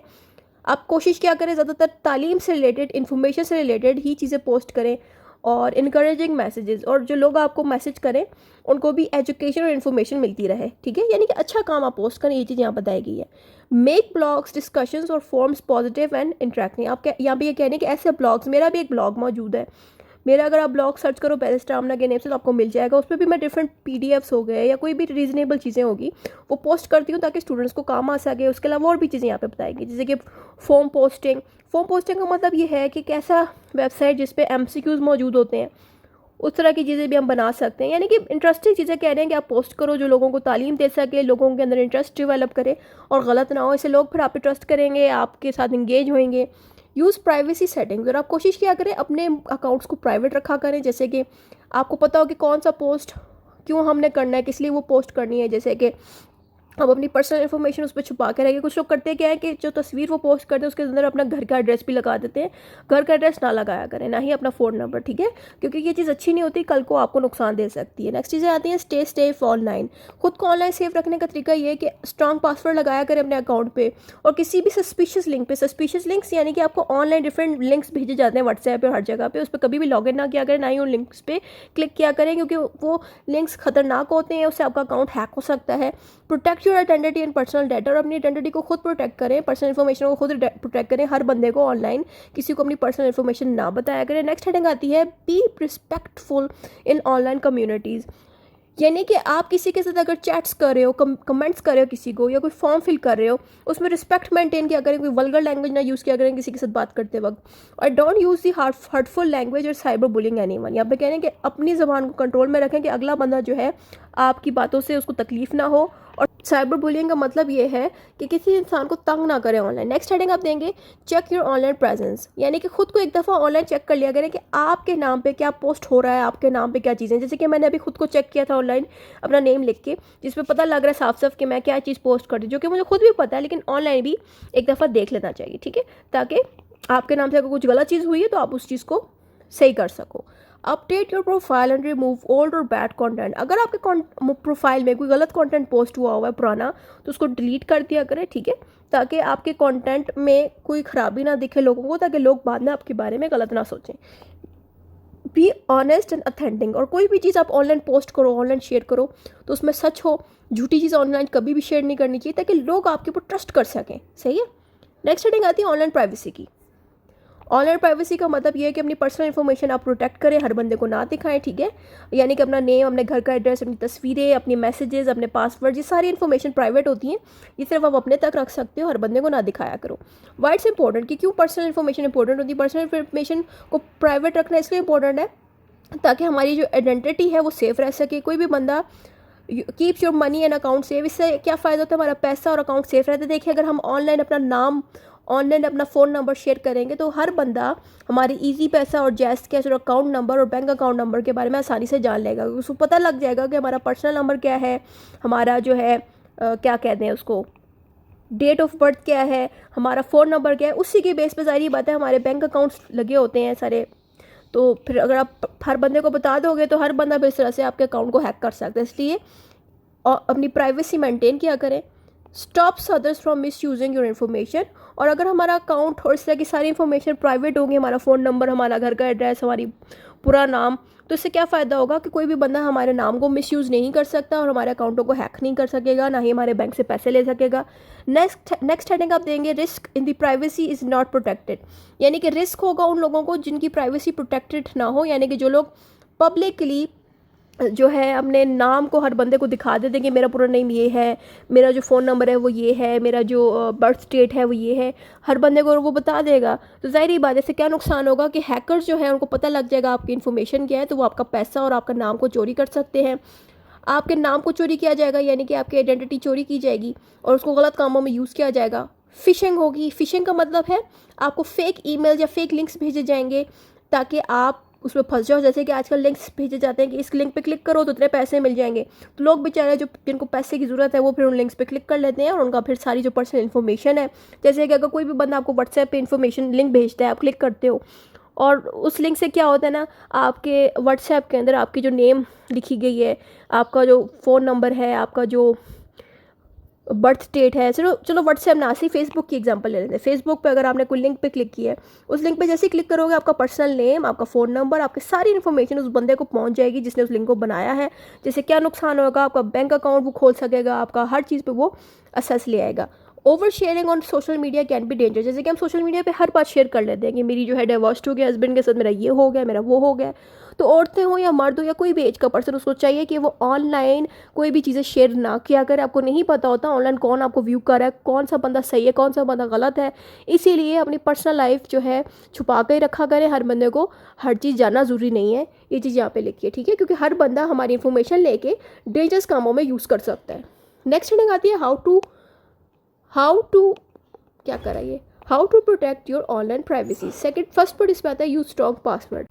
आप कोशिश क्या करें ज़्यादातर तालीम से रिलेटेड, इन्फॉर्मेशन से रिलेटेड ही चीज़ें पोस्ट करें और इनकरेजिंग मैसेजेस, और जो लोग आपको मैसेज करें उनको भी एजुकेशन और इन्फॉर्मेशन मिलती रहे, ठीक है, यानी कि अच्छा काम आप पोस्ट करें। ये चीज़ यहाँ बताई गई है। मेक ब्लॉग्स, डिस्कशंस और फॉर्म्स पॉजिटिव एंड इंटरेक्टिंग। आप यहाँ पे ये कह रहे हैं कि ऐसे ब्लॉग्स, मेरा भी एक ब्लॉग मौजूद है, मेरा अगर आप ब्लॉग सर्च करो बैरिस्टर आमना के नेम से तो आपको मिल जाएगा। उस पर भी मैं डिफरेंट पीडीएफ्स हो गए या कोई भी रीजनेबल चीज़ें होगी वो पोस्ट करती हूँ ताकि स्टूडेंट्स को काम आ सके। उसके अलावा और भी चीज़ें यहाँ पे बताएगी, जैसे कि फॉर्म पोस्टिंग। फॉर्म पोस्टिंग का मतलब ये है कि कैसा वेबसाइट जिस पे एमसीक्यूज़ मौजूद होते हैं उस तरह की चीज़ें भी हम बना सकते हैं, यानी कि इंटरेस्टिंग चीज़ें कह रहे हैं कि आप पोस्ट करो जो लोगों को तालीम दे सके, लोगों के अंदर इंटरेस्ट डेवलप करे और गलत ना हो, इससे लोग फिर आप पे ट्रस्ट करेंगे, आपके साथ इंगेज होंगे। यूज़ प्राइवेसी सेटिंग्स, और आप कोशिश किया करें अपने अकाउंट्स को प्राइवेट रखा करें, जैसे कि आपको पता हो कि कौन सा पोस्ट क्यों हमने करना है, किस लिए वो पोस्ट करनी है। जैसे कि अब अपनी पर्सनल इन्फॉर्मेशन उस पर छुपा के रखिए। कुछ लोग करते क्या है कि जो तस्वीर वो पोस्ट करते हैं उसके अंदर अपना घर का एड्रेस भी लगा देते हैं। घर का एड्रेस ना लगाया करें, ना ही अपना फ़ोन नंबर, ठीक है, क्योंकि ये चीज़ अच्छी नहीं होती, कल को आपको नुकसान दे सकती है। नेक्स्ट चीज़ें आती हैं स्टे सेफ ऑनलाइन। खुद को ऑनलाइन सेफ रखने का तरीका ये है कि स्ट्रॉन्ग पासवर्ड लगाया करें अपने अकाउंट पे, और किसी भी सस्पिशियस लिंक पे, सस्पिशियस लिंक्स यानी कि आपको ऑनलाइन डिफरेंट लिंक्स भेजे जाते हैं व्हाट्सएप पे हर जगह पे, उस पर कभी भी लॉगिन ना किया करें, ना ही उन लिंक्स पे क्लिक किया करें, क्योंकि वो लिंक्स खतरनाक होते हैं, उससे आपका अकाउंट हैक हो सकता है। Protect your identity and personal data, और अपनी आइडेंटिटी को खुद प्रोटेक्ट करें, पर्सनल इन्फॉर्मेशन को खुद प्रोटेक्ट करें। हर बंदे को ऑनलाइन किसी को अपनी पर्सनल इन्फॉर्मेशन ना बताया करें। नेक्स्ट हेडिंग आती है be respectful in online communities, यानी कि आप किसी के साथ अगर चैट्स कर रहे हो, कमेंट्स कर रहे हो किसी को, या कोई फॉर्म फिल कर रहे हो, उसमें रिस्पेक्ट मेंटेन किया करें, कोई वल्गर लैंग्वेज ना यूज़ किया करें किसी के साथ बात करते वक्त, और don't use the hurtful language और साइबर बुलिंग एनीवन। यहाँ पे कह रहे हैं कि अपनी ज़बान को कंट्रोल में रखें कि अगला बंदा जो है आपकी बातों से उसको तकलीफ ना हो, और साइबर बुलिंग का मतलब ये है कि किसी इंसान को तंग ना करें ऑनलाइन। नेक्स्ट हेडिंग आप देंगे चेक योर ऑनलाइन प्रेजेंस, यानी कि खुद को एक दफ़ा ऑनलाइन चेक कर लिया करें कि आपके नाम पे क्या पोस्ट हो रहा है, आपके नाम पे क्या चीज़ें। जैसे कि मैंने अभी खुद को चेक किया था ऑनलाइन अपना नेम लिख के, जिसपे पता लग रहा है साफ साफ कि मैं क्या चीज़ पोस्ट करती हूँ, जो कि मुझे खुद भी पता है, लेकिन ऑनलाइन भी एक दफ़ा देख लेना चाहिए, ठीक है, ताकि आपके नाम से अगर कुछ गलत चीज़ हुई है तो आप उस चीज़ को सही कर सको। Update your profile and remove old और बैड कंटेंट, अगर आपके प्रोफाइल में कोई गलत कंटेंट पोस्ट हुआ हुआ है पुराना तो उसको डिलीट कर दिया करें, ठीक है, ताकि आपके कंटेंट में कोई खराबी ना दिखे लोगों को, ताकि लोग बाद में आपके बारे में गलत ना सोचें। बी ऑनेस्ट एंड अथेंटिक, और कोई भी चीज़ आप ऑनलाइन पोस्ट करो, ऑनलाइन शेयर करो तो उसमें सच हो। झूठी चीज़ ऑनलाइन कभी भी शेयर नहीं करनी चाहिए ताकि लोग आपके ऊपर ट्रस्ट कर सकें, सही है। नेक्स्ट हेडिंग आती है ऑनलाइन प्राइवेसी की। ऑनलाइन प्राइवेसी का मतलब ये है कि अपनी पर्सनल इन्फॉर्मेशन आप प्रोटेक्ट करें, हर बंदे को ना दिखाएं, ठीक है, यानी कि अपना नेम, अपने घर का एड्रेस, अपनी तस्वीरें, अपनी मैसेजेस, अपने पासवर्ड, ये सारी इन्फॉर्मेशन प्राइवेट होती हैं, ये सिर्फ आप अपने तक रख सकते हो, हर बंदे को ना दिखाया करो। वाई इट्स इंपॉर्टेंट, कि क्यों पर्सनल इन्फॉर्मेशन इंपॉर्टेंट होती है। पर्सनल इन्फॉर्मेशन को प्राइवेट रखना इसलिए इंपॉर्टेंट है ताकि हमारी जो आइडेंटिटी है वो सेफ रह सके। कोई भी बंदा keeps your money and account safe, इससे क्या फ़ायदा होता है, हमारा पैसा और अकाउंट सेफ रहता है। देखिए अगर हम ऑनलाइन अपना नाम, ऑनलाइन अपना फ़ोन नंबर शेयर करेंगे तो हर बंदा हमारी इजी पैसा और जैज़ कैश और अकाउंट नंबर और बैंक अकाउंट नंबर के बारे में आसानी से जान लेगा, उसको पता लग जाएगा कि हमारा पर्सनल नंबर क्या है, हमारा जो है क्या कहते हैं उसको, डेट ऑफ बर्थ क्या है, हमारा फ़ोन नंबर क्या है, उसी की बेस पर सारी बातें हमारे बैंक अकाउंट्स लगे होते हैं सारे। तो फिर अगर आप हर बंदे को बता दोगे तो हर बंदा भी इस तरह से आपके अकाउंट को हैक कर सकता है, इसलिए अपनी प्राइवेसी मेंटेन किया करें। Stops others from miss using your information, और अगर हमारा अकाउंट और इस तरह की सारी इन्फॉर्मेशन प्राइवेट होगी, हमारा फ़ोन नंबर, हमारा घर का एड्रेस, हमारी पूरा नाम, तो इससे क्या फ़ायदा होगा कि कोई भी बंदा हमारे नाम को मिसयूज़ नहीं कर सकता और हमारे अकाउंटों को हैक नहीं कर सकेगा, ना ही हमारे बैंक से पैसे ले सकेगा। नेक्स्ट हेडिंग आप देंगे risk in the privacy is not protected, यानी कि रिस्क होगा उन लोगों को जिनकी प्राइवेसी प्रोटेक्टेड ना हो, यानी कि जो लोग पब्लिकली जो है अपने नाम को हर बंदे को दिखा देते हैं कि मेरा पूरा नेम ये है, मेरा जो फ़ोन नंबर है वो ये है, मेरा जो बर्थ डेट है वो ये है, हर बंदे को वो बता देगा। तो ज़ाहिर ही बात है, इससे क्या नुकसान होगा कि हैकर्स जो है उनको पता लग जाएगा आपकी इन्फॉर्मेशन क्या है, तो वो आपका पैसा और आपका नाम को चोरी कर सकते हैं। आपके नाम को चोरी किया जाएगा, यानी कि आपकी आइडेंटिटी चोरी की जाएगी और उसको गलत कामों में यूज़ किया जाएगा। फ़िशिंग होगी। फ़िशिंग का मतलब है आपको फ़ेक ईमेल या फ़ेक लिंक्स भेजे जाएंगे ताकि आप उसमें फंस जाओ। जैसे कि आजकल लिंक्स भेजे जाते हैं कि इस लिंक पे क्लिक करो तो इतने पैसे मिल जाएंगे। तो लोग बेचारे जो जिनको पैसे की ज़रूरत है वो फिर उन लिंक्स पे क्लिक कर लेते हैं और उनका फिर सारी जो पर्सनल इन्फॉर्मेशन है, जैसे कि अगर कोई भी बंदा आपको व्हाट्सएप पे इन्फॉर्मेशन लिंक भेजता है, आप क्लिक करते हो और उस लिंक से क्या होता है ना, आपके व्हाट्सएप के अंदर आपकी जो नेम लिखी गई है, आपका जो फ़ोन नंबर है, आपका जो बर्थ डेट है, चलो चलो व्हाट्सएप ना सी फेसबुक की एग्जांपल ले लेते हैं। फेसबुक पे अगर आपने कोई लिंक पे क्लिक किया है, उस लिंक पे जैसे ही क्लिक करोगे आपका पर्सनल नेम, आपका फ़ोन नंबर, आपकी सारी इन्फॉर्मेशन उस बंदे को पहुंच जाएगी जिसने उस लिंक को बनाया है। जैसे क्या नुकसान होगा, आपका बैंक अकाउंट वो खोल सकेगा, आपका हर चीज़ पे वो असेस ले आएगा। Over sharing on social media can be danger. जैसे कि हम सोशल मीडिया पे हर बात शेयर कर लेते हैं कि मेरी जो है डिवोर्स हो गया हस्बैंड के साथ, मेरा ये हो गया, मेरा वो हो गया। तो औरतें हो या मर्द हो या कोई भी एज का पर्सन, उसको चाहिए कि वो ऑनलाइन कोई भी चीज़ें शेयर ना किया करे। आपको नहीं पता होता ऑनलाइन कौन आपको व्यू कर रहा है, कौन सा बंदा सही है, कौन सा बंदा गलत है। इसीलिए अपनी पर्सनल लाइफ जो है छुपा कर रखा करें। हर बंदे को हर चीज़ जानना ज़रूरी नहीं है, ये चीज़ यहाँ पे लिखिए, ठीक है, क्योंकि हर बंदा हमारी इन्फॉर्मेशन लेके डेंजरस कामों में यूज़ कर सकता है। नेक्स्ट हेडिंग आती है हाउ टू क्या कराइए, how to protect your online privacy. Second first पर इसमें आता है यूज स्ट्रॉन्ग पासवर्ड।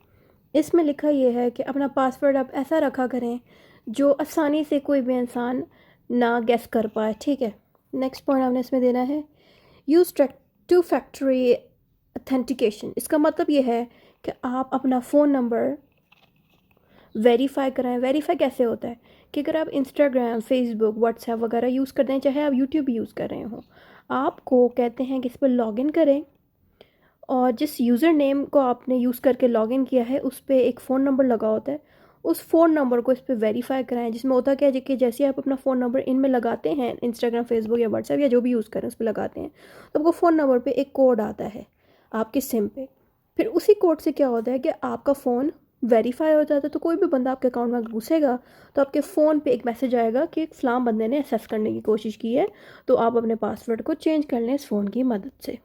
इसमें लिखा ये है कि अपना पासवर्ड आप ऐसा रखा करें जो आसानी से कोई भी इंसान ना गेस कर पाए, ठीक है। नेक्स्ट पॉइंट आपने इसमें देना है यूज टू फैक्टरी ऑथेंटिकेशन। इसका मतलब ये है कि आप अपना फ़ोन नंबर वेरीफाई कराएं। वेरीफाई कैसे होता है कि अगर आप इंस्टाग्राम, फेसबुक, व्हाट्सएप वगैरह यूज़ करते हैं, चाहे आप यूट्यूब भी यूज़ कर रहे हो, आपको कहते हैं कि इस पर लॉगिन करें और जिस यूज़र नेम को आपने यूज़ करके लॉगिन किया है उस पर एक फ़ोन नंबर लगा होता है, उस फ़ोन नंबर को इस पर वेरीफाई कराएं। जिसमें होता क्या है कि जैसे आप अपना फ़ोन नंबर इनमें लगाते हैं, इंस्टाग्राम, फेसबुक या व्हाट्सएप या जो भी यूज़ करें उस पर लगाते हैं, तो आपको फ़ोन नंबर पे एक कोड आता है आपके सिम पे। फिर उसी कोड से क्या होता है कि आपका फ़ोन वेरीफाई हो जाता है। तो कोई भी बंदा आपके अकाउंट में घुसेगा तो आपके फ़ोन पे एक मैसेज आएगा कि फ़लाँ बंदे ने एक्सेस करने की कोशिश की है, तो आप अपने पासवर्ड को चेंज कर लें इस फ़ोन की मदद से।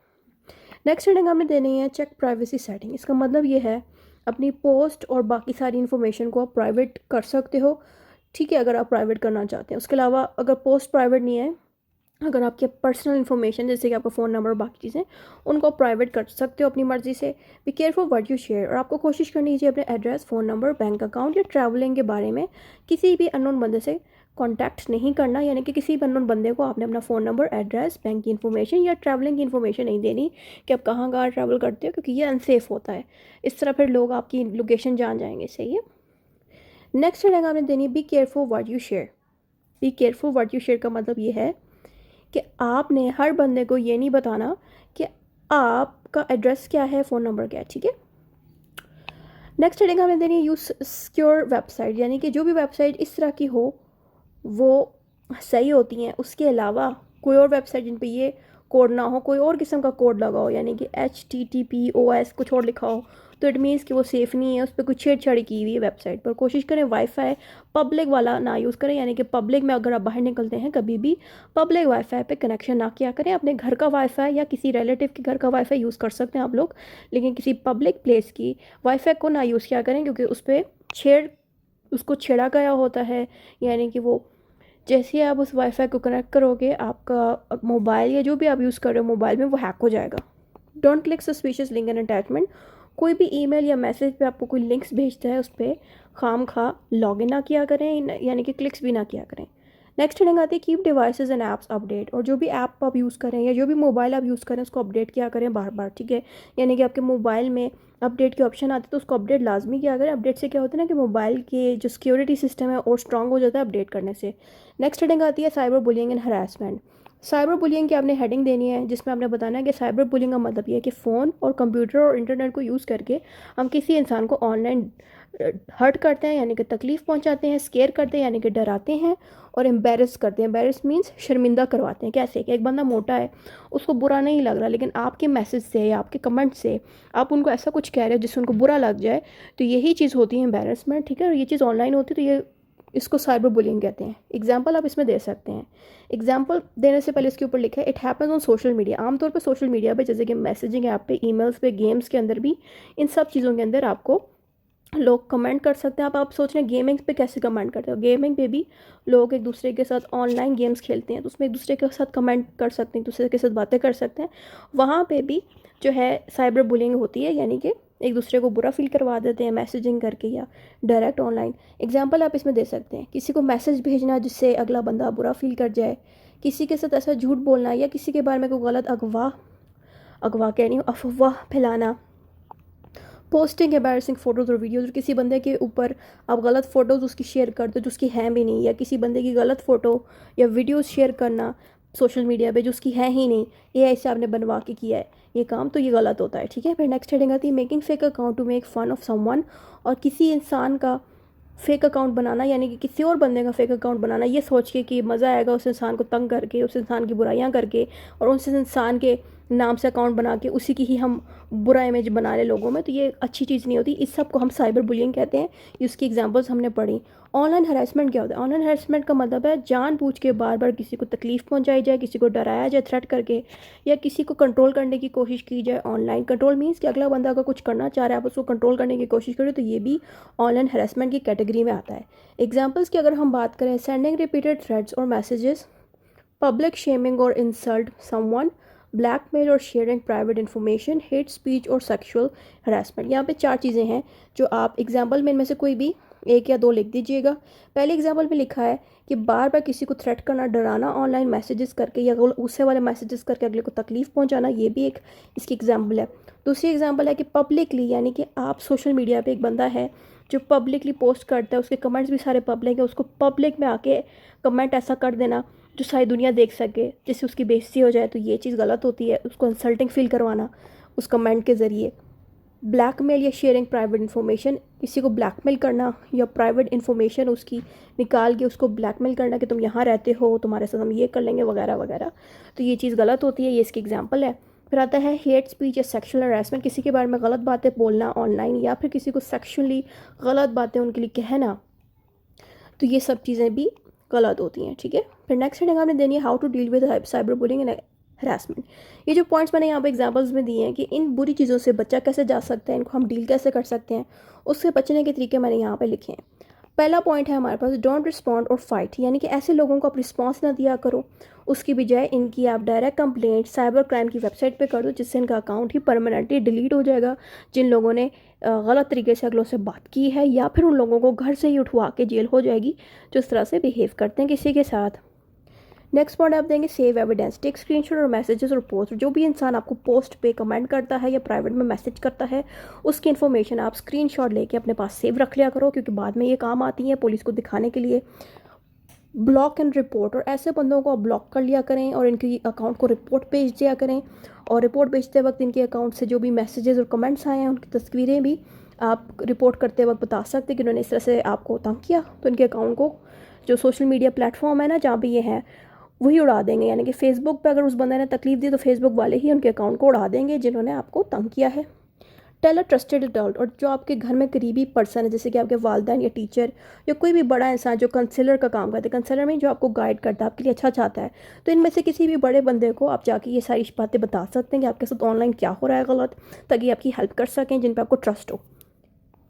नेक्स्ट हेडिंग हमें देनी है चेक प्राइवेसी सेटिंग। इसका मतलब ये है अपनी पोस्ट और बाकी सारी इन्फॉर्मेशन को आप प्राइवेट कर सकते हो, ठीक है, अगर आप प्राइवेट करना चाहते हैं। उसके अलावा अगर पोस्ट प्राइवेट नहीं है, अगर आपके पर्सनल इन्फॉर्मेशन जैसे कि आपका फ़ोन नंबर और बाकी चीज़ें, उनको आप प्राइवेट कर सकते हो अपनी मर्ज़ी से। Be careful what you share. और आपको कोशिश करनी चाहिए अपने address, phone number, bank account या ट्रैवलिंग के बारे में किसी भी अननोन बंदे से कॉन्टैक्ट नहीं करना। यानी कि किसी भी अननोन बंदे को आपने अपना फ़ोन नंबर, एड्रेस, बैंक की इन्फॉर्मेशन या ट्रैवलिंग की इन्फॉर्मेशन नहीं देनी कि आप कहाँ कहाँ ट्रैवल करते हो, क्योंकि ये अनसेफ होता है। इस तरह फिर लोग आपकी लोकेशन जान जाएंगे, सही है। नेक्स्ट हेडिंग आपने देनी है be careful what you share. Be careful what you share का मतलब ये है कि आपने हर बंदे को ये नहीं बताना कि आपका एड्रेस क्या है, फ़ोन नंबर क्या है, ठीक है। नेक्स्ट हेडिंग हमें देनी है यूज सिक्योर वेबसाइट। यानी कि जो भी वेबसाइट इस तरह की हो वो सही होती हैं। उसके अलावा कोई और वेबसाइट जिन पे ये कोड ना हो, कोई और किस्म का कोड लगा हो, यानी कि HTTPS कुछ और लिखा हो, तो इट मीन्स कि वो सेफ़ नहीं है, उस पर कुछ छेड़छाड़ी की हुई है वेबसाइट पर। कोशिश करें वाईफाई पब्लिक वाला ना यूज़ करें, यानी कि पब्लिक में अगर आप बाहर निकलते हैं कभी भी पब्लिक वाईफाई पे कनेक्शन ना किया करें। अपने घर का वाईफाई या किसी रिलेटिव के घर का वाईफाई यूज़ कर सकते हैं आप लोग, लेकिन किसी पब्लिक प्लेस की वाईफाई को ना यूज़ किया करें, क्योंकि उस पर उसको छेड़ा गया होता है। यानी कि वो जैसे ही आप उस वाईफाई को कनेक्ट करोगे, आपका मोबाइल या जो भी आप यूज़ कर रहे हो मोबाइल में, वो हैक हो जाएगा। Don't click suspicious link and attachment. कोई भी ईमेल या मैसेज पे आपको कोई लिंक्स भेजता है उस पर खाम खा लॉगिन ना किया करें, यानी कि क्लिक्स भी ना किया करें। नेक्स्ट हेडिंग आती है keep devices and apps update. और जो भी ऐप आप यूज़ करें या जो भी मोबाइल आप यूज़ करें उसको अपडेट किया करें बार बार, ठीक है। यानी कि आपके मोबाइल में अपडेट के ऑप्शन आते हैं तो उसको अपडेट लाजमी किया करें। अपडेट से क्या होता है ना कि मोबाइल के जो सिक्योरिटी सिस्टम है और स्ट्रॉन्ग हो जाता है अपडेट करने से। नेक्स्ट हेडिंग आती है cyber bullying and harassment. Cyber bullying की आपने हेडिंग देनी है जिसमें आपने बताना है कि साइबर बुलिंग का मतलब ये है कि फ़ोन और कंप्यूटर और इंटरनेट को यूज़ करके हम किसी इंसान को ऑनलाइन हर्ट करते हैं यानी कि तकलीफ़ पहुंचाते हैं, स्केयर करते हैं यानी कि डराते हैं, और एम्बेरस करते हैं। एम्बेरस मीन्स शर्मिंदा करवाते हैं। कैसे कि एक बंदा मोटा है, उसको बुरा नहीं लग रहा, लेकिन आपके मैसेज से या आपके कमेंट से आप उनको ऐसा कुछ कह रहे हो जिससे उनको बुरा लग जाए, तो यही चीज़ होती है एम्बेरसमेंट, ठीक है। और ये चीज़ ऑनलाइन होती है, तो ये इसको साइबर बुलिंग कहते हैं। एग्जाम्पल आप इसमें दे सकते हैं। एग्जाम्पल देने से पहले इसके ऊपर लिखा है, it happens on social media. आमतौर पर सोशल मीडिया पे, जैसे कि मैसेजिंग ऐप पे, ईमेल्स पे, गेम्स के अंदर भी, इन सब चीज़ों के अंदर आपको लोग कमेंट कर सकते हैं। आप सोच रहे हैं गेमिंग पे कैसे कमेंट करते हो, गेमिंग पे भी लोग एक दूसरे के साथ ऑनलाइन गेम्स खेलते हैं, तो उसमें एक दूसरे के साथ कमेंट कर सकते हैं, एक दूसरे के साथ बातें कर सकते हैं। वहाँ पे भी जो है साइबर बुलिंग होती है, यानी कि एक दूसरे को बुरा फील करवा देते हैं मैसेजिंग करके या डायरेक्ट ऑनलाइन। एग्जाम्पल आप इसमें दे सकते हैं, किसी को मैसेज भेजना जिससे अगला बंदा बुरा फील कर जाए, किसी के साथ ऐसा झूठ बोलना, या किसी के बारे में कोई गलत अगवा कह नहीं, अफवाह फैलाना, पोस्टिंग एम्बैरसिंग फ़ोटोज़ और वीडियोज़, और किसी बंदे के ऊपर आप गलत फ़ोटोज़ उसकी शेयर कर दो जो उसकी हैं भी नहीं, या किसी बंदे की गलत फ़ोटो या वीडियोज़ शेयर करना सोशल मीडिया पे जो उसकी है ही नहीं, ये ऐसे आपने बनवा के किया है ये काम, तो ये गलत होता है, ठीक है। फिर नेक्स्ट हेडिंग आती है, making fake account to make fun of someone. और किसी इंसान का फेक अकाउंट बनाना, यानी कि किसी और बंदे का फेक अकाउंट बनाना, ये सोच के कि मज़ा आएगा उस इंसान को तंग करके, उस इंसान की बुराइयां करके, और उस इंसान के नाम से अकाउंट बना के उसी की ही हम बुरा इमेज बना रहे लोगों में, तो ये अच्छी चीज़ नहीं होती। इस सब को हम साइबर बुलिंग कहते हैं। इसकी एग्जांपल्स हमने पढ़ी। ऑनलाइन हरासमेंट क्या होता है? ऑनलाइन हरासमेंट का मतलब है जानबूझ के बार बार किसी को तकलीफ़ पहुंचाई जाए, किसी को डराया जाए थ्रेट करके, या किसी को कंट्रोल करने की कोशिश की जाए। ऑनलाइन कंट्रोल मीन्स कि अगला बंदा अगर कुछ करना चाह रहा है, आप उसको कंट्रोल करने की कोशिश करें, तो ये भी ऑनलाइन हरासमेंट की कैटेगरी में आता है। एग्जाम्पल्स की अगर हम बात करें, सेंडिंग रिपीटेड थ्रेड्स और मैसेजेस, पब्लिक शेमिंग और इंसल्ट समवन, ब्लैकमेल और sharing private information, hate speech और सेक्सुअल हरासमेंट। यहाँ पे 4 चीज़ें हैं जो आप एग्जाम्पल में इनमें से कोई भी 1 या 2 लिख दीजिएगा। पहले एग्जाम्पल में लिखा है कि बार बार किसी को थ्रेट करना, डराना ऑनलाइन मैसेजेस करके, या उससे वाले मैसेजेस करके अगले को तकलीफ़ पहुँचाना, ये भी एक इसकी एग्जाम्पल है। दूसरी एग्जाम्पल है कि पब्लिकली, यानी कि आप सोशल मीडिया पे एक बंदा है जो पब्लिकली पोस्ट करता है, उसके कमेंट्स भी सारे पब्लिक है, उसको पब्लिक में आके कमेंट ऐसा कर देना जो सारी दुनिया देख सके, जिससे उसकी बेइज्जती हो जाए, तो ये चीज़ गलत होती है। उसको इंसल्टिंग फील करवाना उस कमेंट के ज़रिए। ब्लैकमेल या शेयरिंग प्राइवेट इन्फॉर्मेशन, किसी को ब्लैकमेल करना या प्राइवेट इन्फॉर्मेशन उसकी निकाल के उसको ब्लैकमेल करना कि तुम यहाँ रहते हो, तुम्हारे साथ हम ये कर लेंगे वगैरह वगैरह, तो ये चीज़ गलत होती है। ये इसकी एग्जाम्पल है। फिर आता है हेट स्पीच या सेक्शुअल हरासमेंट, किसी के बारे में गलत बातें बोलना ऑनलाइन, या फिर किसी को सेक्शुअली गलत बातें उनके लिए कहना, तो ये सब चीज़ें भी गलत होती हैं, ठीक है। फिर नेक्स्ट हेडिंग आपने देनी है, how to deal with cyber bullying and harassment. ये जो पॉइंट्स मैंने यहाँ पे एग्जांपल्स में दिए हैं कि इन बुरी चीज़ों से बच्चा कैसे जा सकता है, इनको हम डील कैसे कर सकते हैं, उससे बचने के तरीके मैंने यहाँ पे लिखे हैं। पहला पॉइंट है हमारे पास, डोंट रिस्पॉन्ड और फाइट, यानी कि ऐसे लोगों को आप रिस्पॉन्स ना दिया करो, उसकी बजाय इनकी आप डायरेक्ट कंप्लेंट साइबर क्राइम की वेबसाइट पे कर दो, जिससे इनका अकाउंट ही परमानेंटली डिलीट हो जाएगा। जिन लोगों ने गलत तरीके से अगलों से बात की है, या फिर उन लोगों को घर से ही उठवा के जेल हो जाएगी जो इस तरह से बिहेव करते हैं किसी के साथ। नेक्स्ट पॉइंट आप देंगे, सेव एविडेंस, टेक स्क्रीनशॉट और मैसेजेस और पोस्ट। जो भी इंसान आपको पोस्ट पे कमेंट करता है या प्राइवेट में मैसेज करता है, उसकी इन्फॉर्मेशन आप स्क्रीनशॉट लेके अपने पास सेव रख लिया करो, क्योंकि बाद में ये काम आती है पुलिस को दिखाने के लिए। ब्लॉक एंड रिपोर्ट, और ऐसे बंदों को आप ब्लॉक कर लिया करें और इनकी अकाउंट को रिपोर्ट भेज दिया करें। और रिपोर्ट भेजते वक्त इनके अकाउंट से जो भी मैसेजेस और कमेंट्स आए हैं, उनकी तस्वीरें भी आप रिपोर्ट करते वक्त बता सकते हैं कि उन्होंने इस तरह से आपको तंग किया, तो इनके अकाउंट को जो सोशल मीडिया प्लेटफॉर्म है ना जहाँ भी ये है वही उड़ा देंगे। यानी कि फेसबुक पे अगर उस बंदे ने तकलीफ दी तो फेसबुक वाले ही उनके अकाउंट को उड़ा देंगे जिन्होंने आपको तंग किया है। टेल अ ट्रस्टेड एडल्ट, और जो आपके घर में करीबी पर्सन है, जैसे कि आपके वालिदैन या टीचर या कोई भी बड़ा इंसान जो काउंसलर का काम करता है, काउंसलर में जो आपको गाइड करता है, आपके लिए अच्छा चाहता है, तो इनमें से किसी भी बड़े बंदे को आप जाके ये सारी बातें बता सकते हैं कि आपके साथ ऑनलाइन क्या हो रहा है गलत, ताकि आपकी हेल्प कर सकें जिन पर आपको ट्रस्ट हो।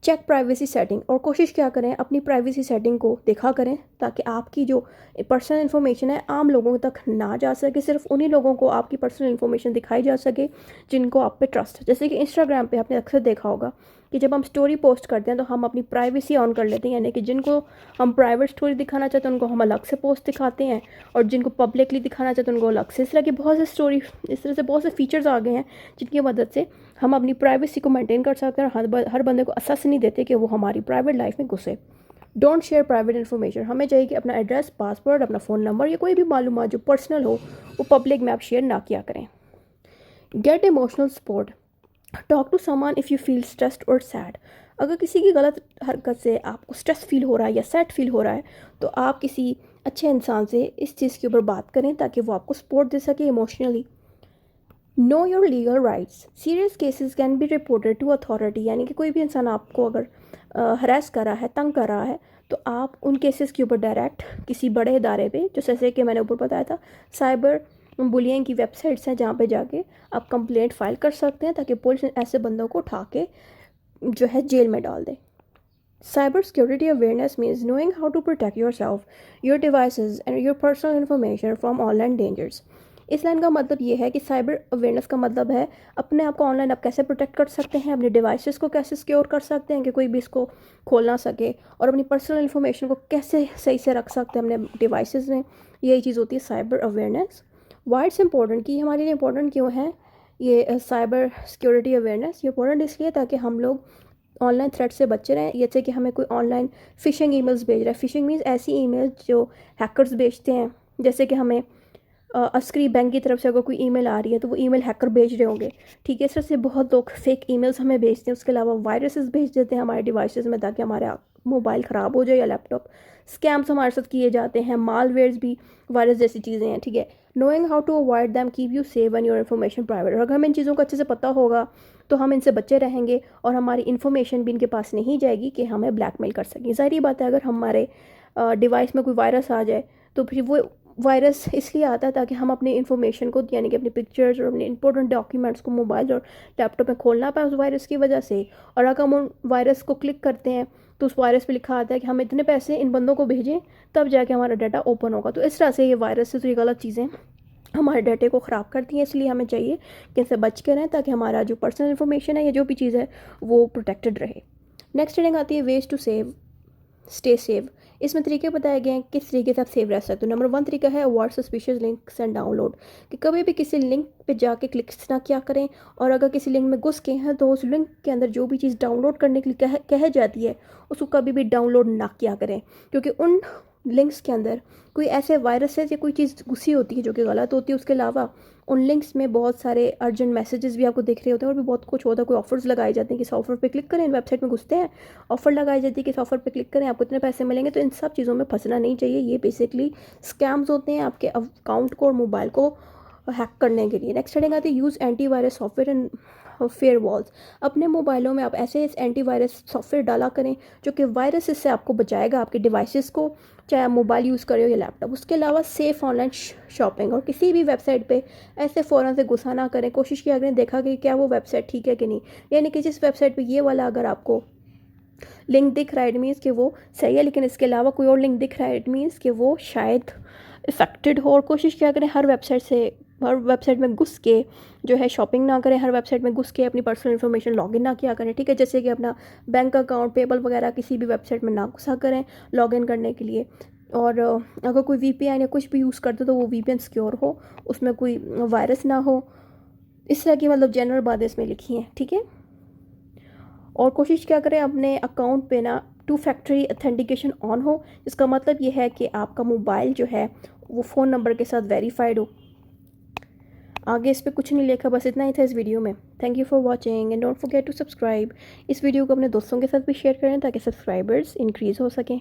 चेक प्राइवेसी सेटिंग, और कोशिश क्या करें अपनी प्राइवेसी सेटिंग को देखा करें, ताकि आपकी जो पर्सनल इन्फॉर्मेशन है आम लोगों तक ना जा सके, सिर्फ उन्हीं लोगों को आपकी पर्सनल इन्फॉर्मेशन दिखाई जा सके जिनको आप पे ट्रस्ट है। जैसे कि इंस्टाग्राम पे आपने अक्सर देखा होगा कि जब हम स्टोरी पोस्ट करते हैं तो हम अपनी प्राइवेसी ऑन कर लेते हैं, यानी कि जिनको हम प्राइवेट स्टोरी दिखाना चाहते हैं उनको हम अलग से पोस्ट दिखाते हैं, और जिनको पब्लिकली दिखाना चाहते हैं उनको अलग से। इस तरह की बहुत से स्टोरी, इस तरह से बहुत से फीचर्स आ गए हैं जिनकी मदद से हम अपनी प्राइवेसी को मेंटेन कर सकते हैं और हर बंदे को असेस नहीं देते कि वो हमारी प्राइवेट लाइफ में घुसे। डोंट शेयर प्राइवेट इन्फॉर्मेशन, हमें चाहिए कि अपना एड्रेस, पासवर्ड, अपना फ़ोन नंबर या कोई भी मालूमात जो पर्सनल हो वो पब्लिक में आप शेयर ना किया करें। Get emotional support, talk to someone if you feel stressed और सैड, अगर किसी की गलत हरकत से आपको स्ट्रेस फील हो रहा है या सैड फील हो रहा है तो आप किसी अच्छे इंसान से इस चीज़ के ऊपर बात करें ताकि वो आपको सपोर्ट दे सके emotionally. Know your legal rights, serious cases can be reported to authority, यानी कि कोई भी इंसान आपको अगर हरास कर रहा है, तंग कर रहा है, तो आप उन केसेस के ऊपर डायरेक्ट किसी बड़े इदारे पे, जो जैसे कि मैंने ऊपर बताया था, साइबर बुलियिंग की वेबसाइट्स हैं जहाँ पे जाके आप कंप्लेंट फाइल कर सकते हैं ताकि पुलिस ऐसे बंदों को उठा के जो है जेल में डाल दे। Cyber security awareness means knowing how to protect yourself, your devices and your personal information from online dangers. इस लाइन का मतलब ये है कि साइबर अवेयरनेस का मतलब है अपने आप को ऑनलाइन आप कैसे प्रोटेक्ट कर सकते हैं, अपने डिवाइसेस को कैसे सिक्योर कर सकते हैं कि कोई भी इसको खोल ना सके, और अपनी पर्सनल इन्फॉर्मेशन को कैसे सही से रख सकते हैं अपने डिवाइसेस में। यही चीज़ होती है cyber awareness. Why it's important, कि हमारे लिए इंपॉर्टेंट क्यों है ये साइबर सिक्योरिटी अवेयरनेस? ये इंपॉर्टेंट इसलिए ताकि हम लोग ऑनलाइन थ्रेट से बचे रहें। जैसे कि हमें कोई ऑनलाइन फ़िशिंग ईमेल्स भेज रहा है, फ़िशिंग मीन्स ऐसी ईमेल्स जो हैकर्स भेजते हैं, जैसे कि हमें अस्करी बैंक की तरफ से अगर कोई ईमेल आ रही है तो वो ईमेल हैकर भेज रहे होंगे, ठीक है। इस तरह से बहुत लोग फेक ईमेल्स हमें भेजते हैं। उसके अलावा वायरसेस भेज देते हैं हमारे डिवाइसेस में ताकि हमारा मोबाइल ख़राब हो जाए या लैपटॉप। स्कैम्स हमारे साथ किए जाते हैं, मालवेयर्स भी वायरस जैसी चीज़ें हैं, ठीक है। Knowing how to avoid them keep you safe and your information private. अगर हमें इन चीज़ों को अच्छे से पता होगा तो हम इनसे बचे रहेंगे और हमारी इन्फॉर्मेशन भी इनके पास नहीं जाएगी कि हमें ब्लैकमेल कर सकें। ज़ाहिर बात है, अगर हमारे डिवाइस में कोई वायरस आ जाए तो फिर वो वायरस इसलिए आता है ताकि हम अपनी इन्फॉर्मेशन को, यानी कि अपनी पिक्चर्स और अपने इंपॉर्टेंट डॉक्यूमेंट्स को मोबाइल और लैपटॉप में खोल ना पाए उस वायरस की वजह से। और अगर हम उन वायरस को क्लिक करते हैं तो उस वायरस पे लिखा आता है कि हम इतने पैसे इन बंदों को भेजें तब जाके हमारा डाटा ओपन होगा। तो इस तरह से ये वायरस से तो ये गलत चीज़ें हमारे डाटे को ख़राब करती हैं। इसलिए हमें चाहिए कि इनसे बच के रहें ताकि हमारा जो पर्सनल इन्फॉर्मेशन है या जो भी चीज़ है वो प्रोटेक्टेड रहे। नेक्स्ट हेडिंग आती है ways to safe stay safe. इसमें तरीके बताए गए हैं किस तरीके से आप सेव रह सकते हो। नंबर 1 तरीका है avoid suspicious links and download, कि कभी भी किसी लिंक पे जाके क्लिक्स ना किया करें, और अगर किसी लिंक में घुस गए हैं तो उस लिंक के अंदर जो भी चीज़ डाउनलोड करने के लिए कह जाती है उसको कभी भी डाउनलोड ना किया करें, क्योंकि उन लिंक्स के अंदर कोई ऐसे वायरसेस या कोई चीज़ घुसी होती है जो कि गलत होती है। उसके अलावा उन लिंक्स में बहुत सारे अर्जेंट मैसेजेस भी आपको दिख रहे होते हैं और भी बहुत कुछ होता है। कोई ऑफर्स लगाए जाते हैं, किस ऑफर पे क्लिक करें, वेबसाइट में घुसते हैं, ऑफर लगाई जाती है, किस ऑफर पे क्लिक करें आपको इतने पैसे मिलेंगे। तो इन सब चीज़ों में फंसना नहीं चाहिए। ये बेसिकली स्कैम्स होते हैं आपके अकाउंट को और मोबाइल को हैक करने के लिए। नेक्स्ट हेडिंग आती है use antivirus software and fair walls. अपने मोबाइलों में आप ऐसे एंटीवायरस सॉफ्टवेयर डाला करें जो कि वायरस से आपको बचाएगा, आपके डिवाइसेस को, चाहे आप मोबाइल यूज़ करें हो या लैपटॉप। उसके अलावा सेफ़ ऑनलाइन शॉपिंग, और किसी भी वेबसाइट पे ऐसे फ़ौरन से गुस्सा ना करें। कोशिश किया करें, देखा कि क्या वो वेबसाइट ठीक है कि नहीं, यानी कि जिस वेबसाइट पे ये वाला अगर आपको लिंक दिख रहा है इट मीन्स कि वो सही है, लेकिन इसके अलावा कोई और लिंक दिख रहा है इट मीन्स कि वो शायद इफेक्टेड हो। और कोशिश किया करें हर वेबसाइट में घुस के जो है शॉपिंग ना करें, हर वेबसाइट में घुस के अपनी पर्सनल इन्फॉर्मेशन लॉगिन ना किया करें, ठीक है। जैसे कि अपना बैंक अकाउंट, पेपल वगैरह किसी भी वेबसाइट में ना घुसा करें लॉगिन करने के लिए। और अगर कोई VPN या कुछ भी यूज़ करते तो वो VPN सिक्योर हो, उसमें कोई वायरस ना हो। इस तरह की मतलब जनरल बातें इसमें लिखी हैं, ठीक है। और कोशिश क्या करें अपने अकाउंट पे ना 2 फैक्टर ऑथेंटिकेशन ऑन हो। इसका मतलब ये है कि आपका मोबाइल जो है वो फ़ोन नंबर के साथ वेरीफाइड हो। आगे इस पर कुछ नहीं लिखा, बस इतना ही था इस वीडियो में। Thank you for watching and don't forget to subscribe. इस वीडियो को अपने दोस्तों के साथ भी शेयर करें ताकि सब्सक्राइबर्स इंक्रीज़ हो सकें।